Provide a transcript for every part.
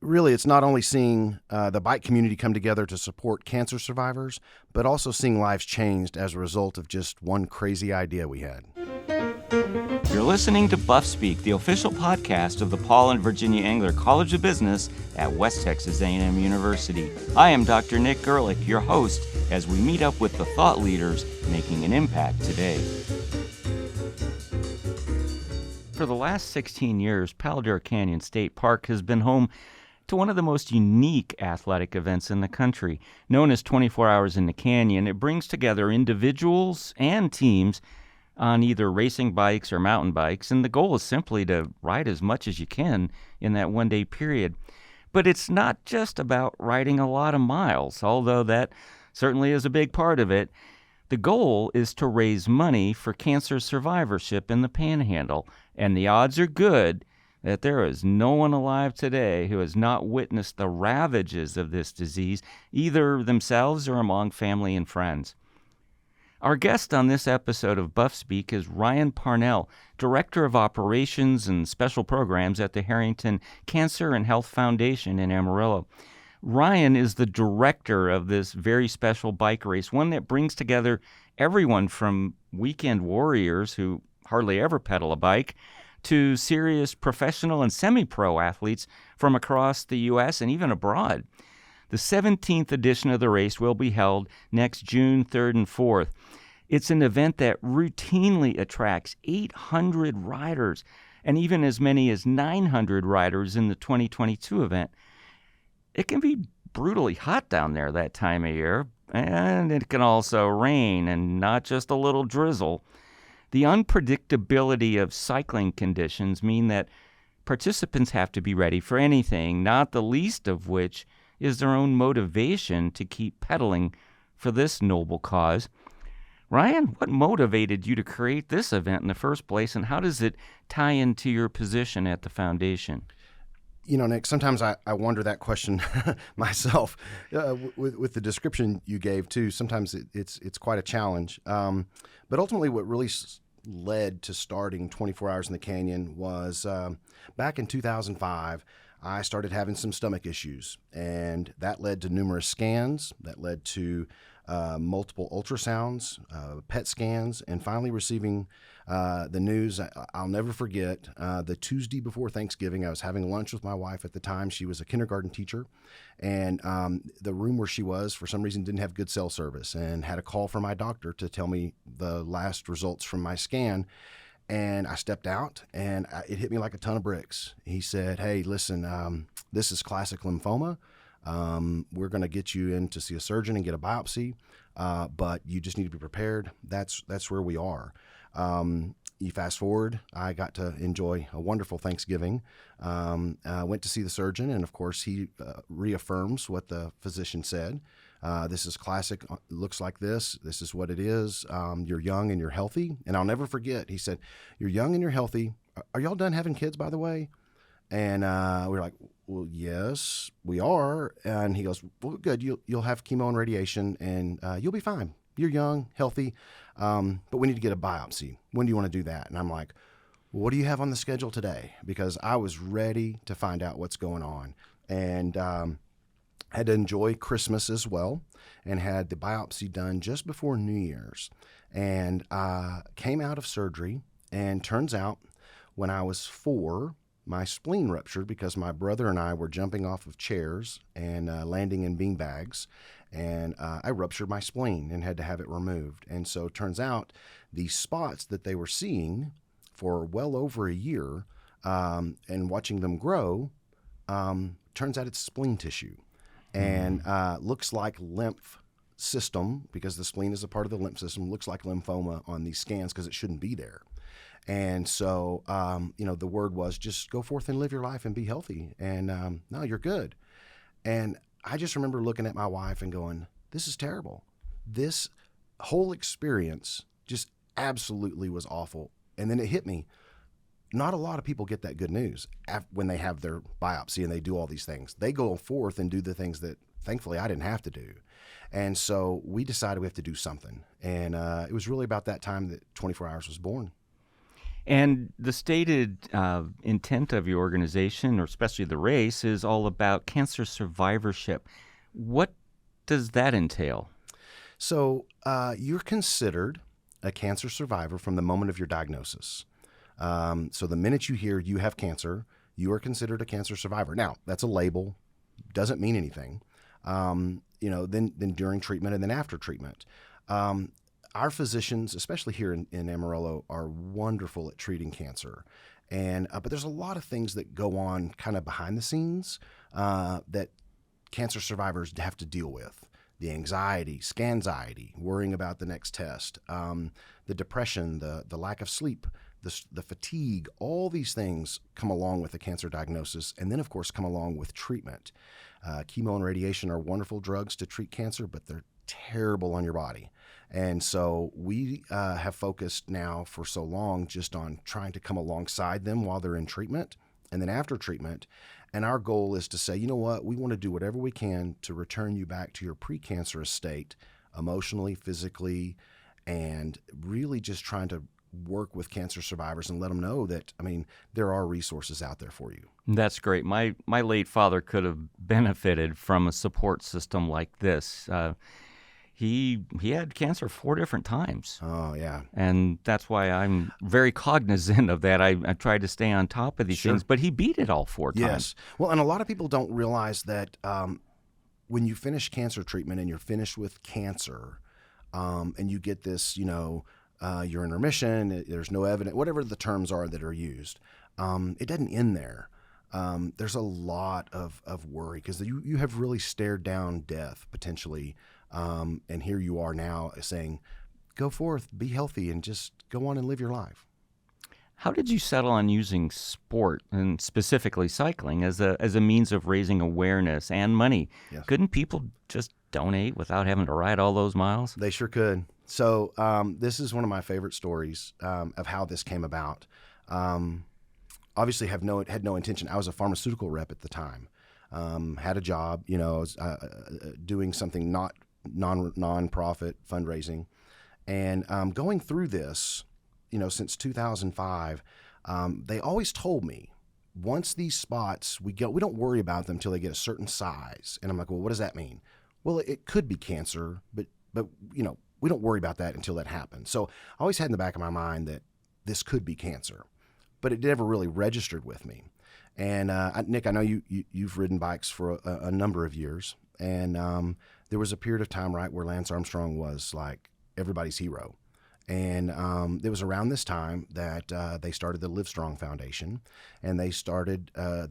Really, it's not only seeing the bike community come together to support cancer survivors, but also seeing lives changed as a result of just one crazy idea we had. You're listening to Buff Speak, the official podcast of the Paul and Virginia Engler College of Business at West Texas A&M University. I am Dr. Nick Gerlich, your host, as we meet up with the thought leaders making an impact today. For the last 16 years, Palo Canyon State Park has been home to one of the most unique athletic events in the country. Known as 24 Hours in the Canyon, it brings together individuals and teams on either racing bikes or mountain bikes, and the goal is simply to ride as much as you can in that one-day period. But it's not just about riding a lot of miles, although that certainly is a big part of it. The goal is to raise money for cancer survivorship in the Panhandle, and the odds are good that there is no one alive today who has not witnessed the ravages of this disease, either themselves or among family and friends. Our guest on this episode of Buff Speak is Ryan Parnell, Director of Operations and Special Programs at the Harrington Cancer and Health Foundation in Amarillo. Ryan is the director of this very special bike race, one that brings together everyone from weekend warriors who hardly ever pedal a bike to serious professional and semi-pro athletes from across the U.S. and even abroad. The 17th edition of the race will be held next June 3rd and 4th. It's an event that routinely attracts 800 riders and even as many as 900 riders in the 2022 event. It can be brutally hot down there that time of year, and it can also rain and not just a little drizzle. The unpredictability of cycling conditions mean that participants have to be ready for anything, not the least of which is their own motivation to keep pedaling for this noble cause. Ryan, what motivated you to create this event in the first place, and how does it tie into your position at the foundation? You know, Nick, sometimes I wonder that question myself with the description you gave, too. Sometimes it's quite a challenge. But ultimately, what really led to starting 24 Hours in the Canyon was back in 2005, I started having some stomach issues, and that led to numerous scans. That led to multiple ultrasounds, PET scans, and finally receiving the news. I'll never forget the Tuesday before Thanksgiving. I was having lunch with my wife at the time. She was a kindergarten teacher, and the room where she was, for some reason, didn't have good cell service, and had a call from my doctor to tell me the last results from my scan. And I stepped out, and it hit me like a ton of bricks. He said, "Hey, listen, this is classic lymphoma. We're going to get you in to see a surgeon and get a biopsy, but you just need to be prepared." That's where we are. You fast forward, I got to enjoy a wonderful Thanksgiving. Went to see the surgeon, and of course, he reaffirms what the physician said. This is classic, looks like this. This is what it is. You're young and you're healthy. And I'll never forget, he said, "You're young and you're healthy. Are y'all done having kids, by the way?" And we were like, "Well, yes, we are." And he goes, "Well, good. You'll have chemo and radiation, and you'll be fine. You're young, healthy, but we need to get a biopsy. When do you want to do that?" And I'm like, "What do you have on the schedule today?" Because I was ready to find out what's going on. And had to enjoy Christmas as well, and had the biopsy done just before New Year's. And came out of surgery, and turns out when I was 4, my spleen ruptured because my brother and I were jumping off of chairs and landing in bean bags, and I ruptured my spleen and had to have it removed. And so it turns out the spots that they were seeing for well over a year and watching them grow, turns out it's spleen tissue. And looks like lymph system, because the spleen is a part of the lymph system, looks like lymphoma on these scans because it shouldn't be there. And so, the word was just go forth and live your life and be healthy. And no, you're good. And I just remember looking at my wife and going, this is terrible. This whole experience just absolutely was awful. And then it hit me. Not a lot of people get that good news when they have their biopsy and they do all these things. They go forth and do the things that, thankfully, I didn't have to do. And so we decided we have to do something. And it was really about that time that 24 Hours was born. And the stated intent of your organization, or especially the race, is all about cancer survivorship. What does that entail? So you're considered a cancer survivor from the moment of your diagnosis. So the minute you hear you have cancer, you are considered a cancer survivor. Now, that's a label, doesn't mean anything. Then during treatment and then after treatment. Our physicians, especially here in Amarillo, are wonderful at treating cancer. But there's a lot of things that go on kind of behind the scenes that cancer survivors have to deal with. The anxiety, scanxiety, worrying about the next test, the depression, the lack of sleep, the fatigue, all these things come along with a cancer diagnosis, and then, of course, come along with treatment. Chemo and radiation are wonderful drugs to treat cancer, but they're terrible on your body. And so we have focused now for so long just on trying to come alongside them while they're in treatment and then after treatment. And our goal is to say, you know what, we want to do whatever we can to return you back to your precancerous state, emotionally, physically, and really just trying to work with cancer survivors and let them know that, there are resources out there for you. That's great. My late father could have benefited from a support system like this. He had cancer 4 different times. Oh, yeah. And that's why I'm very cognizant of that. I try to stay on top of these things, but he beat it all 4 times. Yes. Well, and a lot of people don't realize that when you finish cancer treatment and you're finished with cancer and you get this, you're in remission, there's no evidence, whatever the terms are that are used, it doesn't end there. There's a lot of worry because you have really stared down death potentially. And here you are now saying, go forth, be healthy, and just go on and live your life. How did you settle on using sport, and specifically cycling, as a means of raising awareness and money? Yes. Couldn't people just donate without having to ride all those miles? They sure could. So this is one of my favorite stories of how this came about. Obviously, had no intention. I was a pharmaceutical rep at the time. Had a job, I was doing something not non-profit fundraising, and going through this, since 2005, they always told me, once these spots we don't worry about them until they get a certain size. And I'm like, well, what does that mean? Well, it could be cancer, but we don't worry about that until that happens. So I always had in the back of my mind that this could be cancer, but it never really registered with me. And Nick, I know you've ridden bikes for a number of years, and there was a period of time, right, where Lance Armstrong was like everybody's hero. And it was around this time that they started the Livestrong Foundation, and they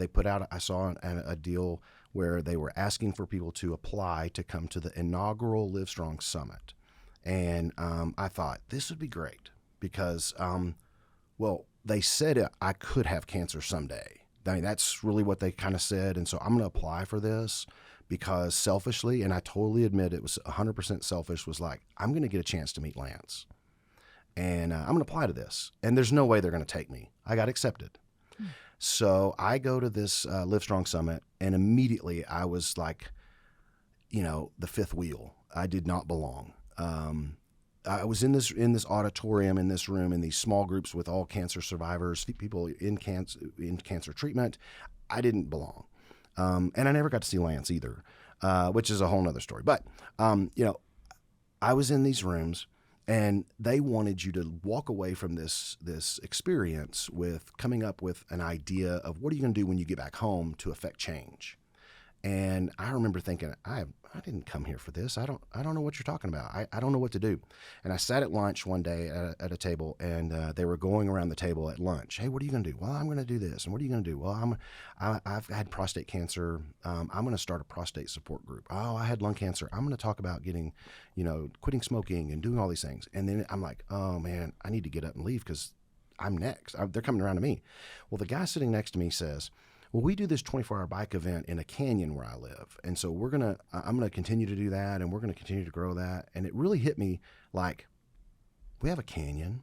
put out, I saw a deal where they were asking for people to apply to come to the inaugural Livestrong Summit. And I thought, this would be great because, they said I could have cancer someday. That's really what they kind of said. And so I'm going to apply for this because selfishly, and I totally admit it was 100% selfish, was like, I'm going to get a chance to meet Lance. And I'm going to apply to this. And there's no way they're going to take me. I got accepted. So I go to this Livestrong Summit, and immediately I was like, the fifth wheel. I did not belong. I was in this auditorium, in this room, in these small groups with all cancer survivors, people in cancer treatment. I didn't belong. And I never got to see Lance either, which is a whole nother story. But, I was in these rooms, and they wanted you to walk away from this experience with coming up with an idea of what are you going to do when you get back home to affect change. And I remember thinking, I didn't come here for this. I don't know what you're talking about. I don't know what to do. And I sat at lunch one day at a table, and they were going around the table at lunch. Hey, what are you going to do? Well, I'm going to do this. And what are you going to do? Well, I've had prostate cancer. I'm going to start a prostate support group. Oh, I had lung cancer. I'm going to talk about getting, quitting smoking and doing all these things. And then I'm like, oh man, I need to get up and leave because I'm next. They're coming around to me. Well, the guy sitting next to me says, well, we do this 24-hour bike event in a canyon where I live. And so I'm going to continue to do that, and we're going to continue to grow that. And it really hit me like, we have a canyon.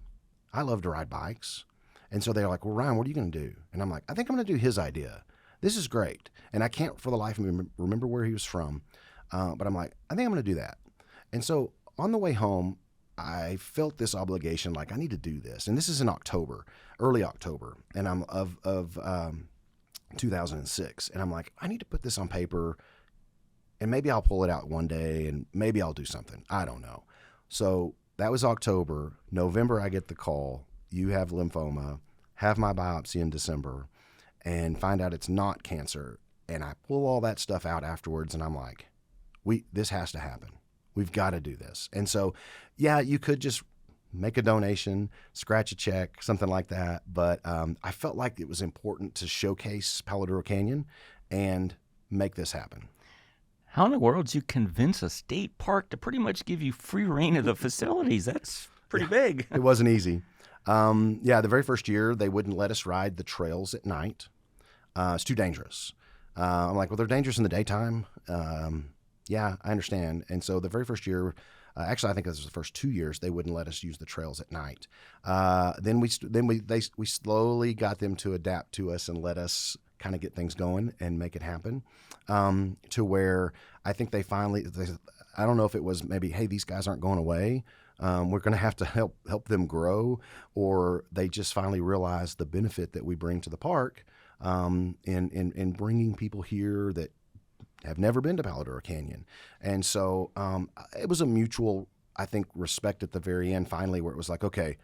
I love to ride bikes. And so they're like, well, Ryan, what are you going to do? And I'm like, I think I'm going to do his idea. This is great. And I can't for the life of me remember where he was from. But I'm like, I think I'm going to do that. And so on the way home, I felt this obligation, like I need to do this. And this is in October, early October, and I'm of 2006, and I'm like, I need to put this on paper, and maybe I'll pull it out one day, and maybe I'll do something. I don't know. So that was October. November, I get the call. You have lymphoma. Have my biopsy in December, and find out it's not cancer. And I pull all that stuff out afterwards, and I'm like, this has to happen. We've got to do this. And so, yeah, you could just make a donation, scratch a check, something like that. But I felt like it was important to showcase Palo Duro Canyon and make this happen. How in the world did you convince a state park to pretty much give you free reign of the facilities? That's pretty big. It wasn't easy. The very first year, they wouldn't let us ride the trails at night. It's too dangerous. I'm like, well, they're dangerous in the daytime. Yeah, I understand. And so the very first year, actually, I think this was the first 2 years, they wouldn't let us use the trails at night. Then we slowly got them to adapt to us and let us kind of get things going and make it happen, to where I think they I don't know if it was maybe, hey, these guys aren't going away. We're going to have to help them grow, or they just finally realized the benefit that we bring to the park, in bringing people here that have never been to Palo Duro Canyon. And so it was a mutual, I think, respect at the very end, finally, where it was like, okay,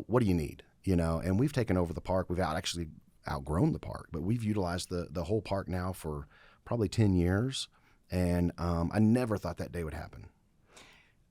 what do you need? And we've taken over the park. We've actually outgrown the park, but we've utilized the whole park now for probably 10 years. And I never thought that day would happen.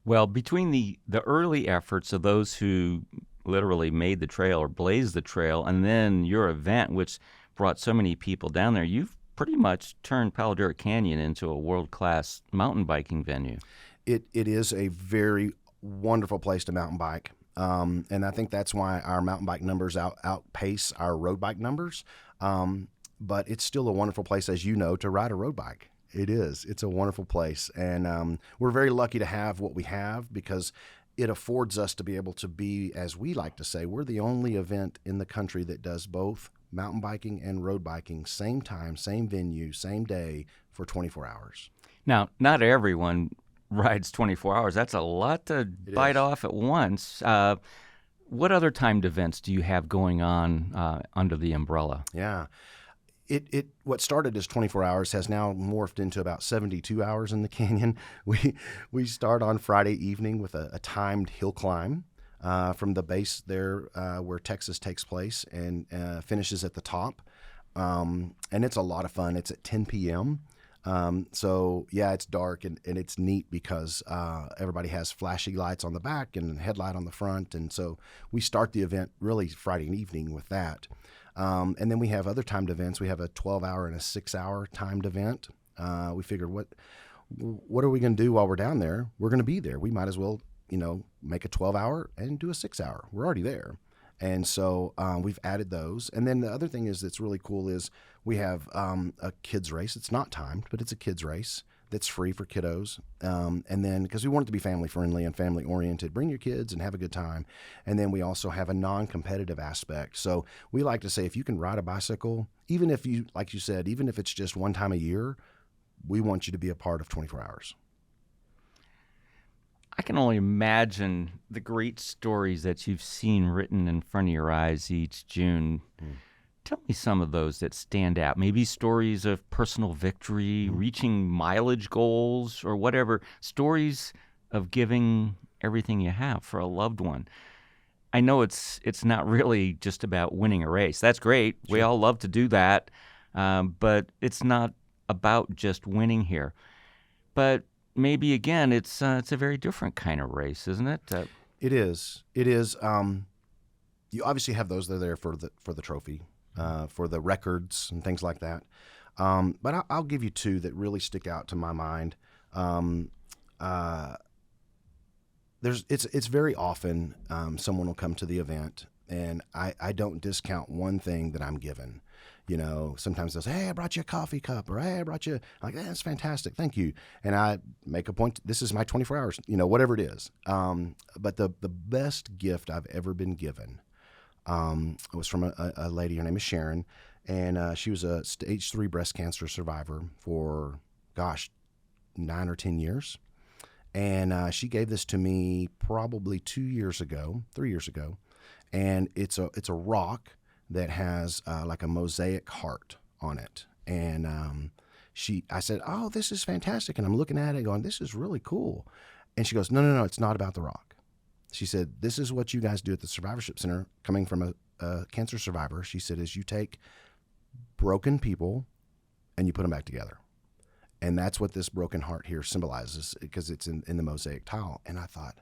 Well, between the early efforts of those who literally made the trail or blazed the trail, and then your event, which brought so many people down there, you've pretty much turned Palo Duro Canyon into a world-class mountain biking venue. It is a very wonderful place to mountain bike. And I think that's why our mountain bike numbers outpace our road bike numbers. But it's still a wonderful place, as you know, to ride a road bike. It is. It's a wonderful place. And we're very lucky to have what we have, because it affords us to be able to be, as we like to say, we're the only event in the country that does both mountain biking and road biking, same time, same venue, same day, for 24 hours. Now, not everyone rides 24 hours. That's a lot to bite off at once. What other timed events do you have going on under the umbrella? Yeah. What started as 24 hours has now morphed into about 72 hours in the canyon. We start on Friday evening with a timed hill climb from the base there where Texas takes place, and finishes at the top. And it's a lot of fun. It's at 10 p.m. So yeah, it's dark, and it's neat because everybody has flashy lights on the back and a headlight on the front. And so we start the event really Friday evening with that. And then we have other timed events. We have a 12-hour and a 6-hour timed event. We figured, what are we going to do while we're down there? We're going to be there. We might as well, make a 12-hour and do a 6-hour. We're already there. And so we've added those. And then the other thing that's really cool is we have a kids race. It's not timed, but it's a kids race that's free for kiddos. And then, because we want it to be family friendly and family oriented, bring your kids and have a good time. And then we also have a non-competitive aspect. So we like to say, if you can ride a bicycle, even if you, like you said, even if it's just one time a year, we want you to be a part of 24 hours. I can only imagine the great stories that you've seen written in front of your eyes each June. Tell me some of those that stand out. Maybe stories of personal victory, reaching mileage goals, or whatever. Stories of giving everything you have for a loved one. I know it's not really just about winning a race. That's great. Sure. We all love to do that. But it's not about just winning here. But maybe, again, it's a very different kind of race, isn't it? It is. It is. You obviously have those that are there for the trophy. For the records and things like that. But I'll give you two that really stick out to my mind. It's very often someone will come to the event, and I don't discount one thing that I'm given. Sometimes they'll say, hey, I brought you a coffee cup, or hey, I brought you, like, that's fantastic, thank you. And I make a point, this is my 24 hours, whatever it is. But the best gift I've ever been given it was from a lady. Her name is Sharon, and she was a stage 3 breast cancer survivor for, 9 or 10 years. And she gave this to me probably 3 years ago, and it's a rock that has like a mosaic heart on it. And I said, "Oh, this is fantastic," and I'm looking at it, going, "This is really cool." And she goes, "No, no, no, it's not about the rock." She said, "This is what you guys do at the Survivorship Center, coming from a cancer survivor." She said, "Is you take broken people and you put them back together." And that's what this broken heart here symbolizes, because it's in the mosaic tile. And I thought,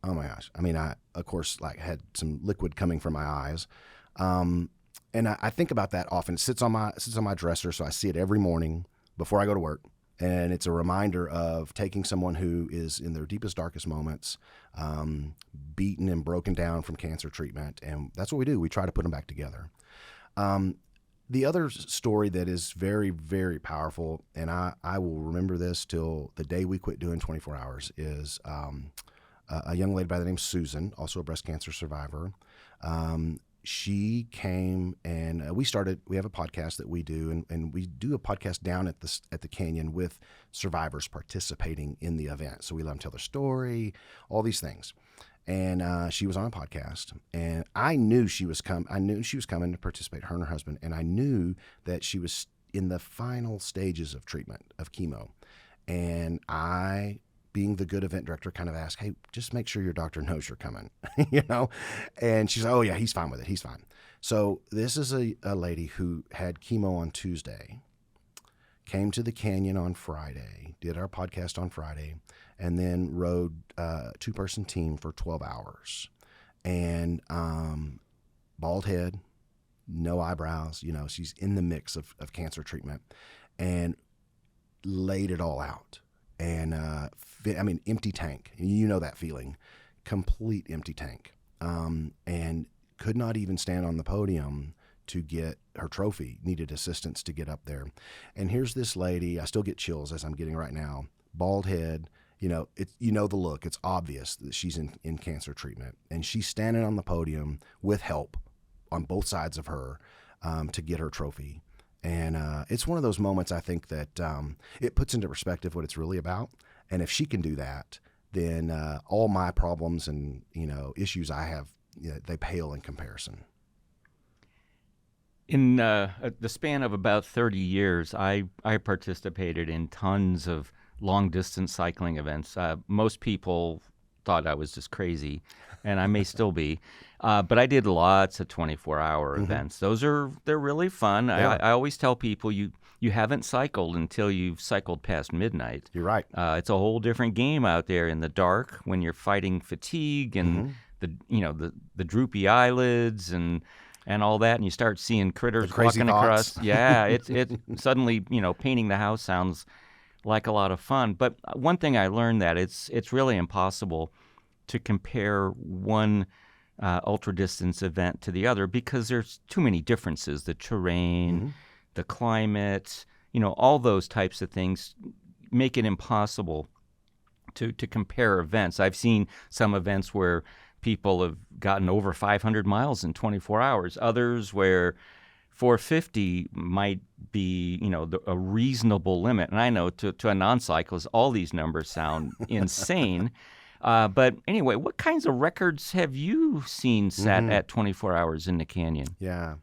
oh my gosh. I mean, I, of course, like had some liquid coming from my eyes. And I think about that often. It sits on my dresser, so I see it every morning before I go to work. And it's a reminder of taking someone who is in their deepest, darkest moments, beaten and broken down from cancer treatment. And that's what we do. We try to put them back together. The other story that is very, very powerful, and I will remember this till the day we quit doing 24 hours, is a young lady by the name of Susan, also a breast cancer survivor. She came and we have a podcast that we do, and we do a podcast down at the canyon with survivors participating in the event. So we let them tell their story, all these things. And she was on a podcast, and I knew she was coming to participate, her and her husband, and I knew that she was in the final stages of treatment, of chemo. And I, being the good event director, kind of asked, "Hey, just make sure your doctor knows you're coming," you know? And she's like, "Oh yeah, he's fine with it. He's fine." So this is a lady who had chemo on Tuesday, came to the canyon on Friday, did our podcast on Friday, and then rode a 2-person team for 12 hours. And bald head, no eyebrows, she's in the mix of cancer treatment, and laid it all out. And empty tank. You know that feeling, complete empty tank. And could not even stand on the podium to get her trophy, needed assistance to get up there. And here's this lady, I still get chills as I'm getting right now, bald head, the look, it's obvious that she's in cancer treatment. And she's standing on the podium with help on both sides of her to get her trophy. And it's one of those moments, I think, that it puts into perspective what it's really about. And if she can do that, then all my problems and, issues I have, they pale in comparison. In the span of about 30 years, I participated in tons of long-distance cycling events. Most people thought I was just crazy, and I may still be. But I did lots of 24-hour events. They're really fun. Yeah. I always tell people you haven't cycled until you've cycled past midnight. You're right. It's a whole different game out there in the dark when you're fighting fatigue and the droopy eyelids and all that, and you start seeing critters walking across. Yeah, it suddenly, painting the house sounds like a lot of fun. But one thing I learned that it's really impossible to compare one ultra distance event to the other because there's too many differences. The terrain, the climate, all those types of things make it impossible to compare events. I've seen some events where people have gotten over 500 miles in 24 hours. Others where 450 might be, a reasonable limit. And I know to a non-cyclist, all these numbers sound insane. But anyway, what kinds of records have you seen set at 24 hours in the canyon? Yeah.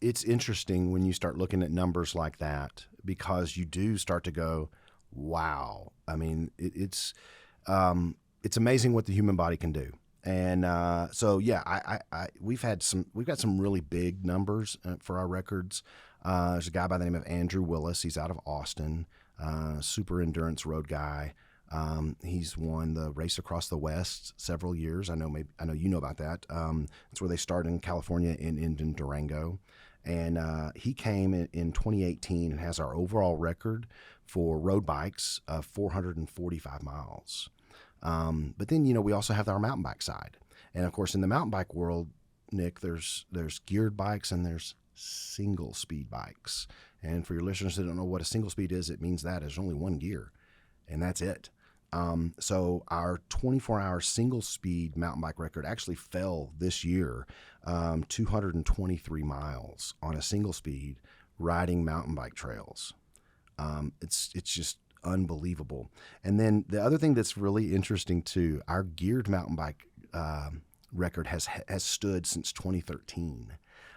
It's interesting when you start looking at numbers like that, because you do start to go, wow. I mean, it's amazing what the human body can do. And we've got some really big numbers for our records. There's a guy by the name of Andrew Willis. He's out of Austin, super endurance road guy. He's won the Race Across the West several years. I know you know about that. That's where they start in California and end in Durango. And he came in 2018 and has our overall record for road bikes of 445 miles. But then, we also have our mountain bike side. And of course, in the mountain bike world, Nick, there's geared bikes and there's single speed bikes. And for your listeners that don't know what a single speed is, it means that there's only one gear and that's it. So our 24-hour single speed mountain bike record actually fell this year, 223 miles on a single speed riding mountain bike trails. It's just unbelievable. And then the other thing that's really interesting too, our geared mountain bike record has stood since 2013.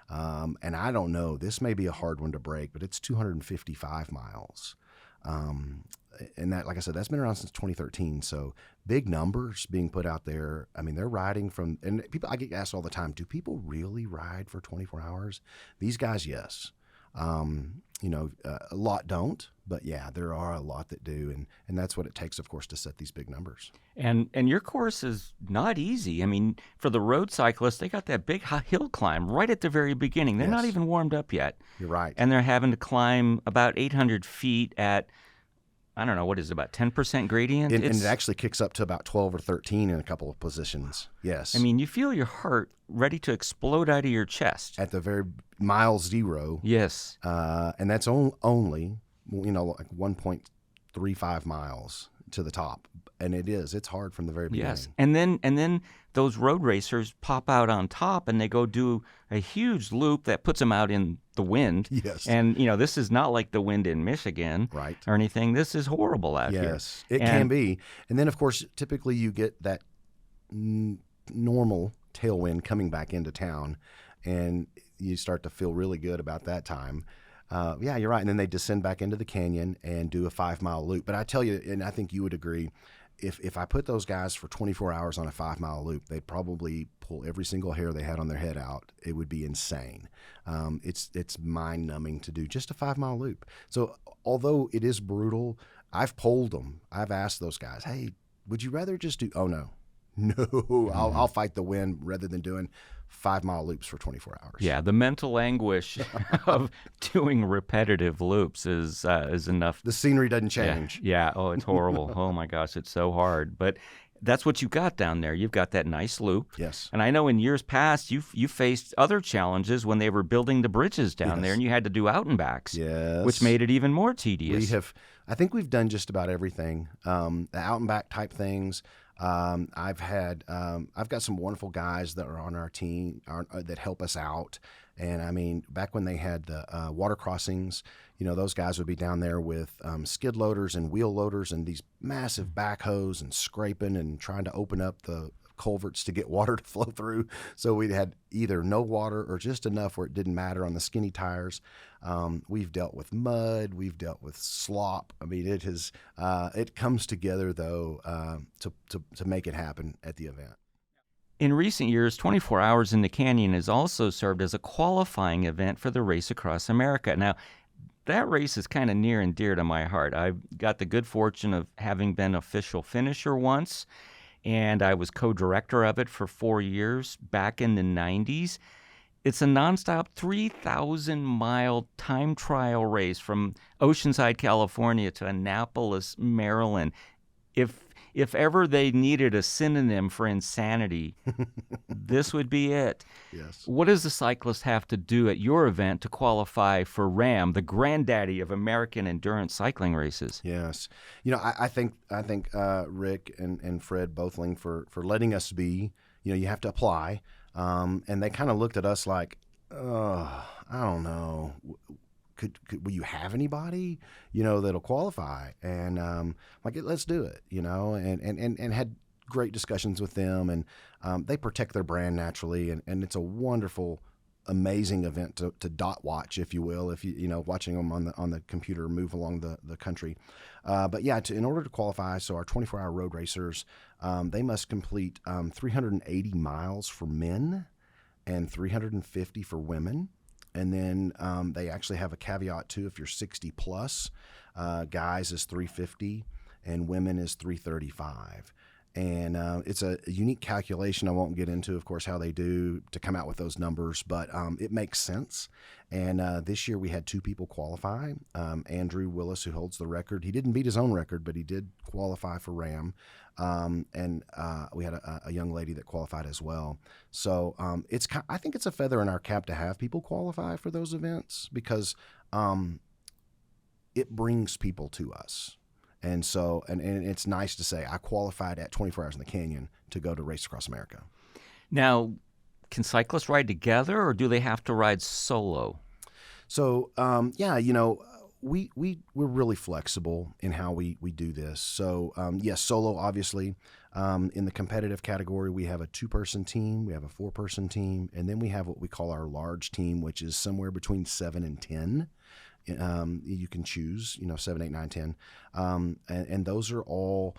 And I don't know, this may be a hard one to break, but it's 255 miles. And that, like I said, that's been around since 2013. So big numbers being put out there. I mean, they're riding from, and people, I get asked all the time, do people really ride for 24 hours? These guys, yes. A lot don't, but yeah, there are a lot that do. And that's what it takes, of course, to set these big numbers. And your course is not easy. I mean, for the road cyclists, they got that big hill climb right at the very beginning. They're not even warmed up yet. You're right. And they're having to climb about 800 feet at, I don't know, what is it, about 10% gradient? And it actually kicks up to about 12 or 13 in a couple of positions. Yes. I mean, you feel your heart ready to explode out of your chest. At the very mile zero. Yes. And that's only, like 1.35 miles to the top. And it's hard from the very beginning. Yes. And then those road racers pop out on top and they go do a huge loop that puts them out in the wind. Yes. And, this is not like the wind in Michigan right. or anything. This is horrible out here. Yes, it can be. And then, of course, typically you get that normal tailwind coming back into town, and you start to feel really good about that time. Yeah, you're right. And then they descend back into the canyon and do a 5-mile loop. But I tell you, and I think you would agree, if I put those guys for 24 hours on a 5-mile loop, they'd probably pull every single hair they had on their head out. It would be insane. It's mind-numbing to do just a 5-mile loop. So although it is brutal, I've polled them. I've asked those guys, hey, would you rather just do, oh, no, I'll fight the wind rather than doing 5-mile loops for 24 hours. Yeah, the mental anguish of doing repetitive loops is enough. The scenery doesn't change. Yeah. Oh, it's horrible. Oh my gosh, it's so hard. But that's what you got down there. You've got that nice loop. Yes. And I know in years past you faced other challenges when they were building the bridges down there, and you had to do out and backs. Yes. Which made it even more tedious. I think we've done just about everything. The out and back type things. I've got some wonderful guys that are on our team that help us out. And I mean, back when they had the water crossings, those guys would be down there with skid loaders and wheel loaders and these massive backhoes and scraping and trying to open up the culverts to get water to flow through. So we had either no water or just enough where it didn't matter on the skinny tires. We've dealt with mud. We've dealt with slop. I mean, it comes together though to make it happen at the event. In recent years, 24 Hours in the Canyon has also served as a qualifying event for the Race Across America. Now, that race is kind of near and dear to my heart. I got the good fortune of having been official finisher once, and I was co-director of it for 4 years back in the 90s. It's a nonstop 3,000-mile time trial race from Oceanside, California to Annapolis, Maryland. If ever they needed a synonym for insanity, this would be it. Yes. What does the cyclist have to do at your event to qualify for RAM, the granddaddy of American endurance cycling races? Yes. I think Rick and Fred Bothling for letting us be, you have to apply. And they kind of looked at us like, I don't know. Will you have anybody, that'll qualify? And let's do it, and had great discussions with them. And they protect their brand naturally. And it's a wonderful, amazing event to dot watch, if you will, if watching them on the computer move along the country. But yeah, in order to qualify, so our 24-hour road racers, they must complete 380 miles for men and 350 for women. And then they actually have a caveat too. If you're 60 plus, guys is 350 and women is 335. And it's a unique calculation. I won't get into, of course, how they do to come out with those numbers, but it makes sense. And this year we had 2 people qualify. Andrew Willis, who holds the record, he didn't beat his own record, but he did qualify for RAM. And we had a young lady that qualified as well. So I think it's a feather in our cap to have people qualify for those events because it brings people to us. And so, and it's nice to say I qualified at 24 Hours in the Canyon to go to Race Across America. Now, can cyclists ride together or do they have to ride solo? So, we're really flexible in how we do this. So yes, solo obviously. In the competitive category, we have a 2-person team, we have a 4-person team, and then we have what we call our large team, which is somewhere between 7 and 10. You can choose, 7, 8, 9, 10, and those are all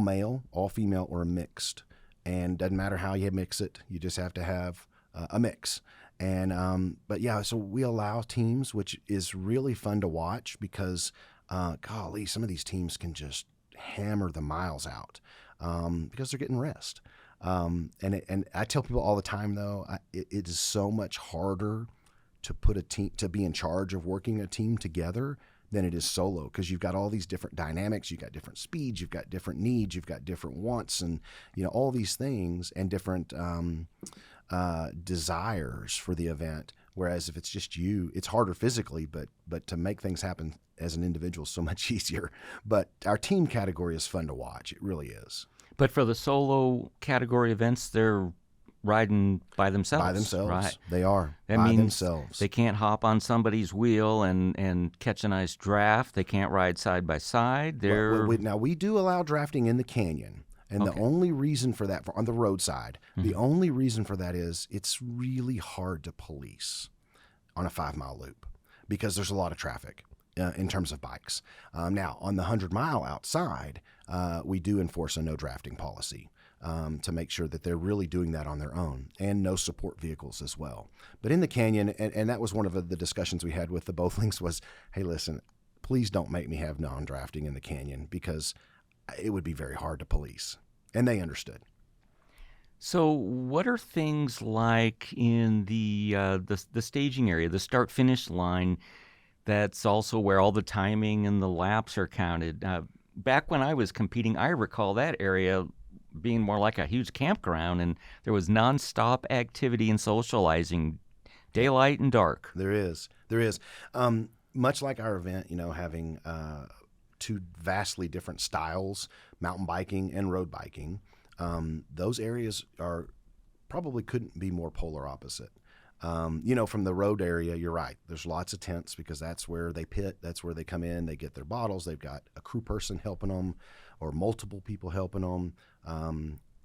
male, all female, or mixed. And doesn't matter how you mix it, you just have to have a mix. And but yeah, so we allow teams, which is really fun to watch because, golly, some of these teams can just hammer the miles out because they're getting rest. And I tell people all the time, though, it is so much harder to put a team, to be in charge of working a team together than it is solo, because you've got all these different dynamics, you've got different speeds, you've got different needs, you've got different wants, and all these things, and different desires for the event. Whereas if it's just you, it's harder physically, but to make things happen as an individual is so much easier. But our team category is fun to watch. It really is. But for the solo category events, they're riding by themselves. By themselves. Right. They are. That by means themselves. They can't hop on somebody's wheel and catch a nice draft. They can't ride side by side. Now, we do allow drafting in the canyon. And Okay. the only reason for that, on the roadside, the only reason for that is it's really hard to police on a 5-mile loop because there's a lot of traffic in terms of bikes. Now, on the 100-mile outside, we do enforce a no drafting policy to make sure that they're really doing that on their own, and no support vehicles as well. But in the canyon, and that was one of the discussions we had with the Bothlings was, hey, listen, please don't make me have non-drafting in the canyon because it would be very hard to police. And they understood. So, what are things like in the staging area, the start-finish line? That's also where all the timing and the laps are counted. Back when I was competing, I recall that area being more like a huge campground, and there was nonstop activity and socializing, daylight and dark. There is. Much like our event, having 2 vastly different styles, mountain biking and road biking, those areas probably couldn't be more polar opposite. From the road area, you're right. There's lots of tents because that's where they pit. That's where they come in. They get their bottles. They've got a crew person helping them or multiple people helping them,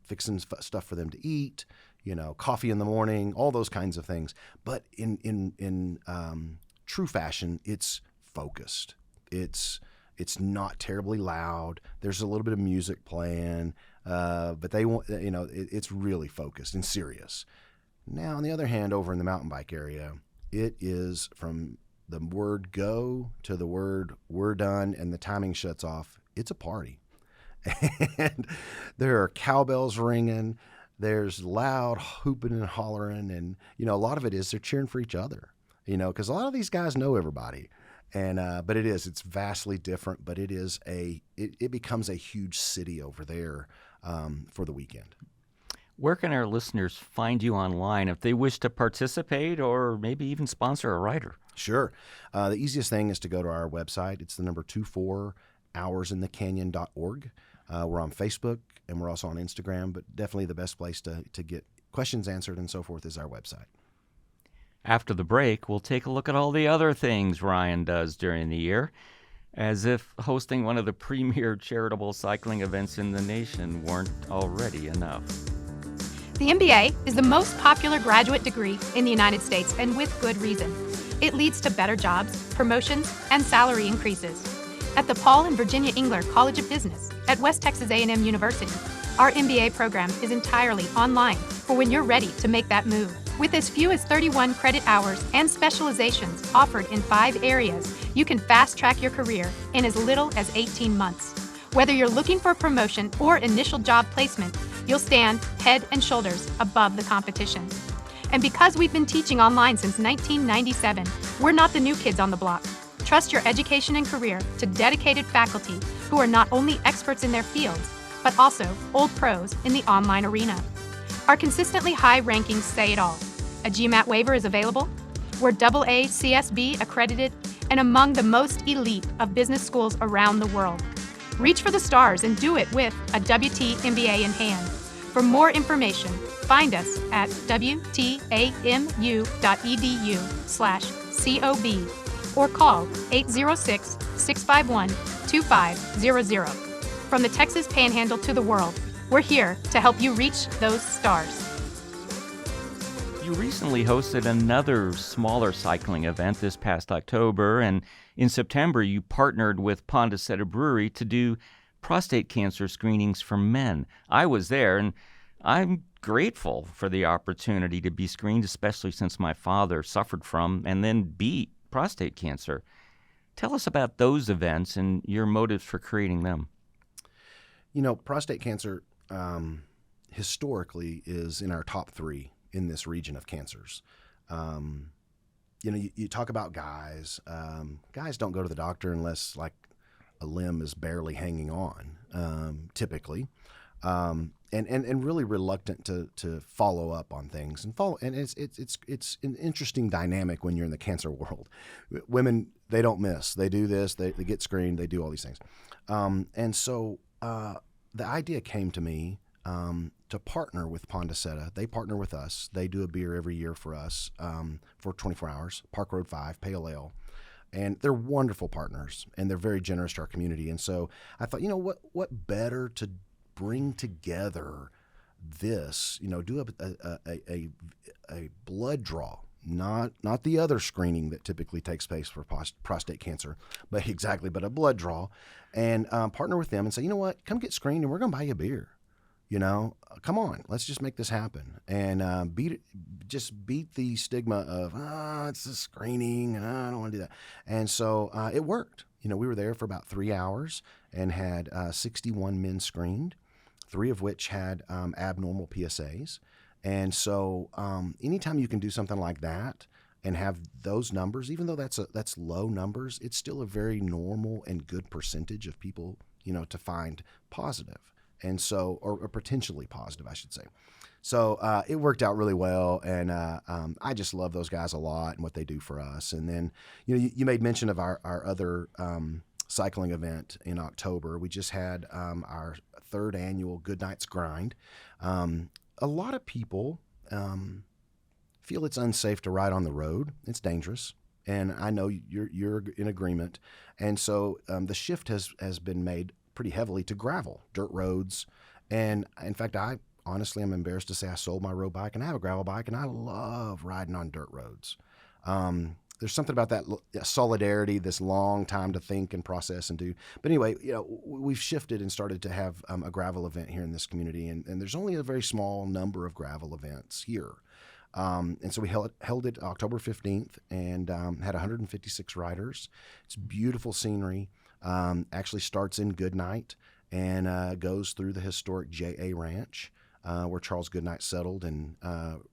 fixing stuff for them to eat, coffee in the morning, all those kinds of things. But in true fashion, it's focused. It's not terribly loud. There's a little bit of music playing, but they want, it's really focused and serious. Now, on the other hand, over in the mountain bike area, it is from the word go to the word we're done and the timing shuts off. It's a party. And there are cowbells ringing. There's loud hooping and hollering. And, a lot of it is they're cheering for each other, because a lot of these guys know everybody. And but it's vastly different, but it becomes a huge city over there for the weekend. Where can our listeners find you online if they wish to participate or maybe even sponsor a rider? Sure. The easiest thing is to go to our website. It's the number 24hoursinthecanyon.org. We're on Facebook and we're also on Instagram, but definitely the best place to get questions answered and so forth is our website. After the break, we'll take a look at all the other things Ryan does during the year, as if hosting one of the premier charitable cycling events in the nation weren't already enough. The MBA is the most popular graduate degree in the United States, and with good reason. It leads to better jobs, promotions, and salary increases. At the Paul and Virginia Engler College of Business at West Texas A&M University, our MBA program is entirely online for when you're ready to make that move. With as few as 31 credit hours and specializations offered in 5 areas, you can fast-track your career in as little as 18 months. Whether you're looking for a promotion or initial job placement, you'll stand head and shoulders above the competition. And because we've been teaching online since 1997, we're not the new kids on the block. Trust your education and career to dedicated faculty who are not only experts in their fields, but also old pros in the online arena. Our consistently high rankings say it all. A GMAT waiver is available. We're AA CSB accredited and among the most elite of business schools around the world. Reach for the stars and do it with a WT MBA in hand. For more information, find us at wtamu.edu/COB or call 806-651-2500. From the Texas Panhandle to the world, we're here to help you reach those stars. You recently hosted another smaller cycling event this past October, and in September you partnered with Pondaseta Brewery to do prostate cancer screenings for men. I was there, and I'm grateful for the opportunity to be screened, especially since my father suffered from and then beat prostate cancer. Tell us about those events and your motives for creating them. Prostate cancer historically is in our top 3 in this region of cancers. You talk about guys. Guys don't go to the doctor unless like a limb is barely hanging on, typically, and really reluctant to follow up on things and it's an interesting dynamic when you're in the cancer world. Women, they don't miss. They do this. They get screened. They do all these things, and so the idea came to me. To partner with Pondaseta. They partner with us. They do a beer every year for us for 24 hours, Park Road 5, Pale Ale. And they're wonderful partners, and they're very generous to our community. And so I thought, what better to bring together this, do a blood draw, not the other screening that typically takes place for prostate cancer, but a blood draw, and partner with them and say, come get screened and we're going to buy you a beer. Come on, let's just make this happen and beat the stigma of, it's a screening and I don't want to do that. And so it worked. We were there for about 3 hours and had 61 men screened, 3 of which had abnormal PSAs. And so anytime you can do something like that and have those numbers, even though that's low numbers, it's still a very normal and good percentage of people, to find positive. And so, or potentially positive, I should say. So it worked out really well, and I just love those guys a lot and what they do for us. And then, you made mention of our other cycling event in October. We just had our 3rd annual Good Night's Grind. A lot of people feel it's unsafe to ride on the road. It's dangerous, and I know you're in agreement. And so the shift has been made pretty heavily to gravel, dirt roads. And in fact, I'm embarrassed to say I sold my road bike and I have a gravel bike, and I love riding on dirt roads. There's something about that solidarity, this long time to think and process and do. But anyway, we've shifted and started to have a gravel event here in this community, and there's only a very small number of gravel events here. And so we held it October 15th and had 156 riders. It's beautiful scenery. Actually starts in Goodnight and goes through the historic J.A. Ranch, where Charles Goodnight settled and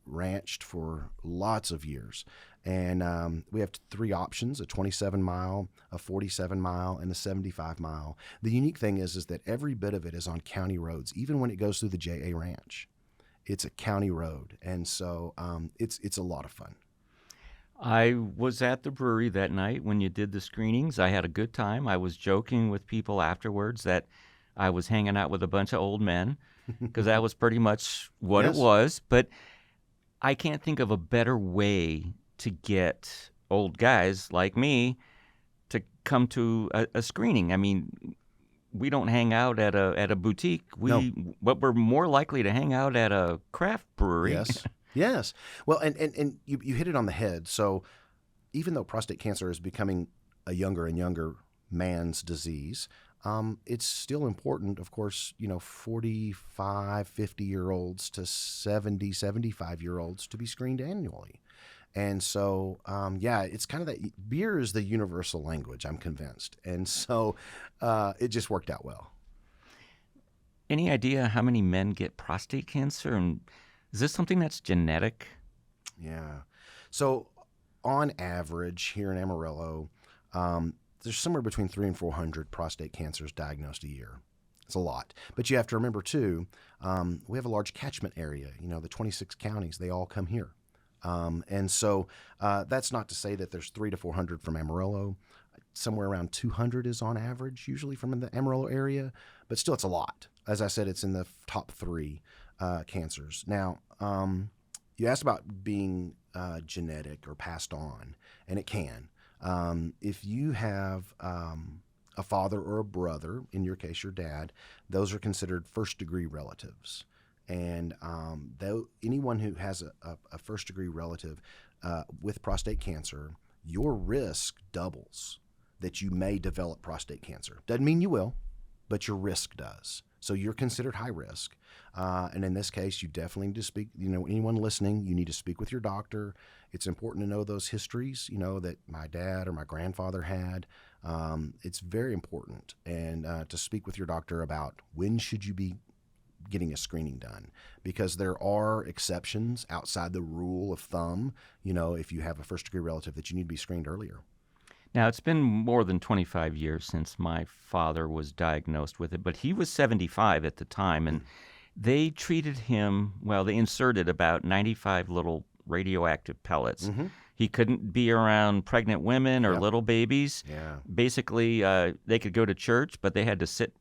ranched for lots of years. And we have 3 options, a 27-mile, a 47-mile, and a 75-mile. The unique thing is that every bit of it is on county roads, even when it goes through the J.A. Ranch. It's a county road, and so it's a lot of fun. I was at the brewery that night when you did the screenings. I had a good time. I was joking with people afterwards that I was hanging out with a bunch of old men, because that was pretty much what Yes. it was. But I can't think of a better way to get old guys like me to come to a screening. I mean, we don't hang out at a boutique. But we're more likely to hang out at a craft brewery. Yes. Yes. Well, and you hit it on the head. So even though prostate cancer is becoming a younger and younger man's disease, it's still important, of course, 45, 50-year-olds to 70, 75-year-olds to be screened annually. And so, it's kind of that beer is the universal language, I'm convinced. And so it just worked out well. Any idea how many men get prostate cancer? And is this something that's genetic? Yeah. So on average here in Amarillo, there's somewhere between 300 and 400 prostate cancers diagnosed a year. It's a lot. But you have to remember, too, we have a large catchment area. The 26 counties, they all come here. And so that's not to say that there's 300 to 400 from Amarillo. Somewhere around 200 is on average, usually from the Amarillo area. But still, it's a lot. As I said, it's in the top 3 cancers. Now, you asked about being genetic or passed on, and it can. If you have a father or a brother, in your case, your dad, those are considered first-degree relatives. And though anyone who has a first-degree relative with prostate cancer, your risk doubles that you may develop prostate cancer. Doesn't mean you will, but your risk does. So you're considered high risk. And in this case, you definitely need to speak, anyone listening, you need to speak with your doctor. It's important to know those histories, that my dad or my grandfather had. It's very important. And to speak with your doctor about when should you be getting a screening done, because there are exceptions outside the rule of thumb, if you have a first-degree relative, that you need to be screened earlier. Now, it's been more than 25 years since my father was diagnosed with it, but he was 75 at the time, and they treated him, they inserted about 95 little radioactive pellets. Mm-hmm. He couldn't be around pregnant women or little babies. Yeah. Basically, they could go to church, but they had to sit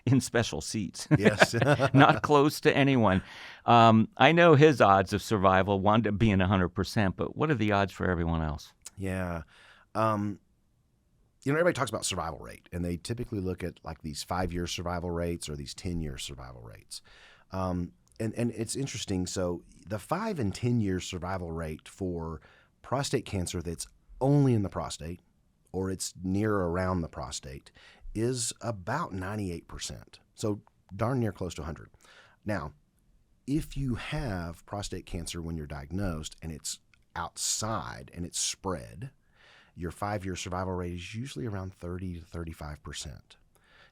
in special seats. Yes. Not close to anyone. I know his odds of survival wound up being 100%, but what are the odds for everyone else? Yeah. Everybody talks about survival rate, and they typically look at like these 5-year survival rates or these 10-year survival rates. And it's interesting. So the 5 and 10-year survival rate for prostate cancer that's only in the prostate, or it's near or around the prostate, is about 98%. So darn near close to 100. Now, if you have prostate cancer when you're diagnosed and it's outside and it's spread, your 5-year survival rate is usually around 30 to 35%.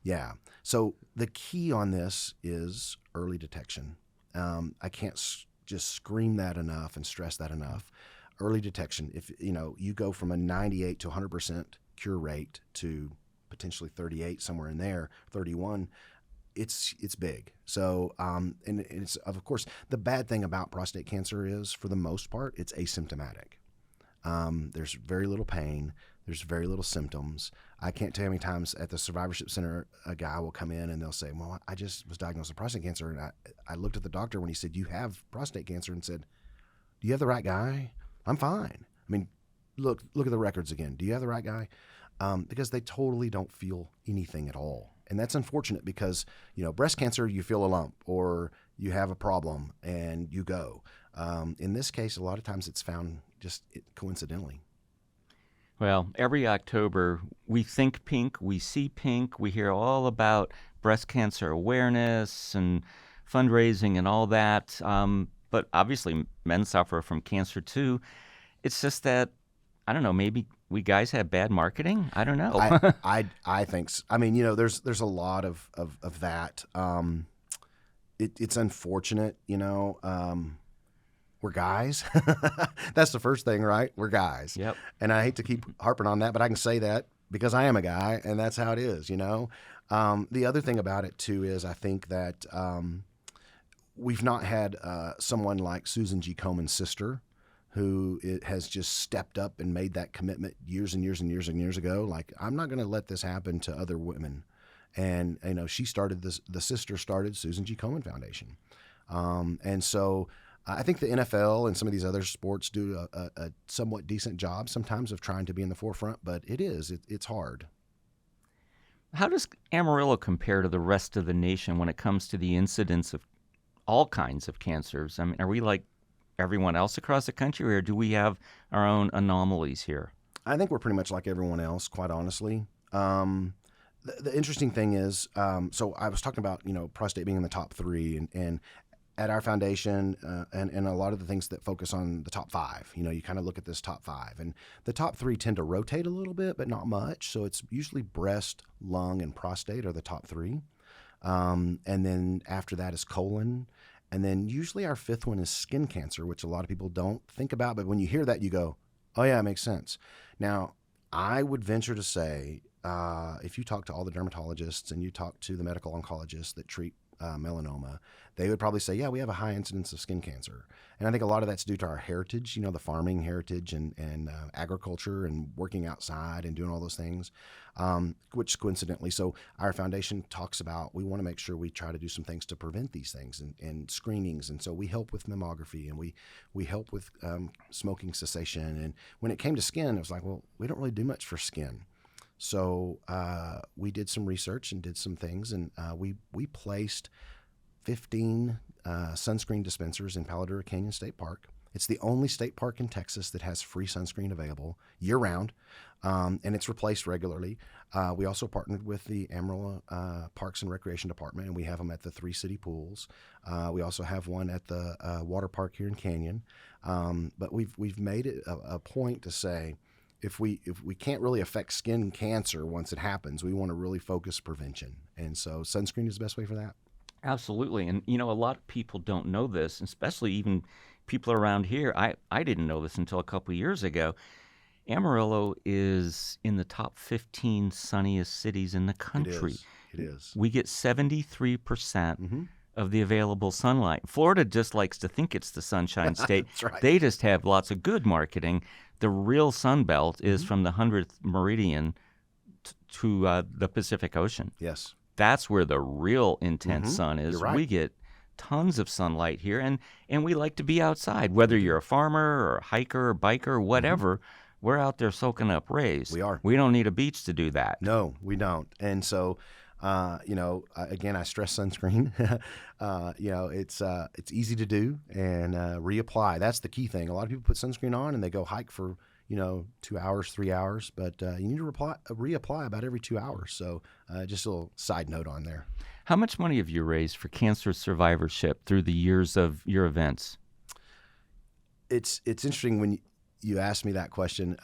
Yeah. So the key on this is early detection. I can't just scream that enough and stress that enough. Early detection. If you go from a 98 to 100% cure rate to potentially 38, somewhere in there, 31, it's big. So, and it's, of course, the bad thing about prostate cancer is, for the most part, it's asymptomatic. There's very little pain. There's very little symptoms. I can't tell you how many times at the Survivorship Center, a guy will come in and they'll say, well, I just was diagnosed with prostate cancer. And I looked at the doctor when he said, you have prostate cancer, and said, do you have the right guy? I'm fine. I mean, look at the records again. Do you have the right guy? Because they totally don't feel anything at all. And that's unfortunate, because, breast cancer, you feel a lump or you have a problem and you go. In this case, a lot of times it's found just coincidentally. Well, every October, we think pink, we see pink, we hear all about breast cancer awareness and fundraising and all that. But obviously, men suffer from cancer too. It's just that, I don't know, maybe we guys have bad marketing? I don't know. I think so. I mean, there's a lot of that. It's unfortunate, we're guys. That's the first thing, right? We're guys. Yep. And I hate to keep harping on that, but I can say that because I am a guy, and that's how it is, The other thing about it, too, is I think that we've not had someone like Susan G. Komen's sister, who has just stepped up and made that commitment years and years and years and years ago. Like, I'm not going to let this happen to other women. And, she started this, the sister started Susan G. Komen Foundation. And so I think the NFL and some of these other sports do a somewhat decent job sometimes of trying to be in the forefront, but it's hard. How does Amarillo compare to the rest of the nation when it comes to the incidence of all kinds of cancers? I mean, are we like everyone else across the country, or do we have our own anomalies here? I think we're pretty much like everyone else, quite honestly. The interesting thing is, so I was talking about, prostate being in the top 3, and at our foundation, and a lot of the things that focus on the top 5, you kind of look at this top 5, and the top 3 tend to rotate a little bit, but not much. So it's usually breast, lung, and prostate are the top 3. And then after that is colon. And then usually our 5th one is skin cancer, which a lot of people don't think about. But when you hear that, you go, oh, yeah, it makes sense. Now, I would venture to say, if you talk to all the dermatologists and you talk to the medical oncologists that treat melanoma, they would probably say, yeah, we have a high incidence of skin cancer. And I think a lot of that's due to our heritage, the farming heritage and agriculture and working outside and doing all those things, which coincidentally, so our foundation talks about we want to make sure we try to do some things to prevent these things and screenings. And so we help with mammography and we help with smoking cessation. And when it came to skin, it was like, well, we don't really do much for skin. So we did some research and did some things, and we placed 15 sunscreen dispensers in Palo Duro Canyon State Park. It's the only state park in Texas that has free sunscreen available year-round, and it's replaced regularly. We also partnered with the Amarillo Parks and Recreation Department, and we have them at the 3 city pools. We also have one at the water park here in Canyon. But we've made it a point to say, if we can't really affect skin cancer once it happens, we want to really focus prevention. And so sunscreen is the best way for that. Absolutely. And, a lot of people don't know this, especially even people around here. I didn't know this until a couple of years ago. Amarillo is in the top 15 sunniest cities in the country. It is. We get 73% of the available sunlight. Florida just likes to think it's the sunshine state. That's right. They just have lots of good marketing. The real sun belt is from the 100th meridian to the Pacific Ocean. Yes. That's where the real intense sun is. You're right. We get tons of sunlight here, and we like to be outside. Whether you're a farmer or a hiker or biker or whatever, we're out there soaking up rays. We are. We don't need a beach to do that. No, we don't. And so, again, I stress sunscreen. It's easy to do and reapply. That's the key thing. A lot of people put sunscreen on and they go hike for 2 hours, 3 hours, but you need to reapply about every 2 hours. So just a little side note on there. How much money have you raised for cancer survivorship through the years of your events? It's interesting when you ask me that question.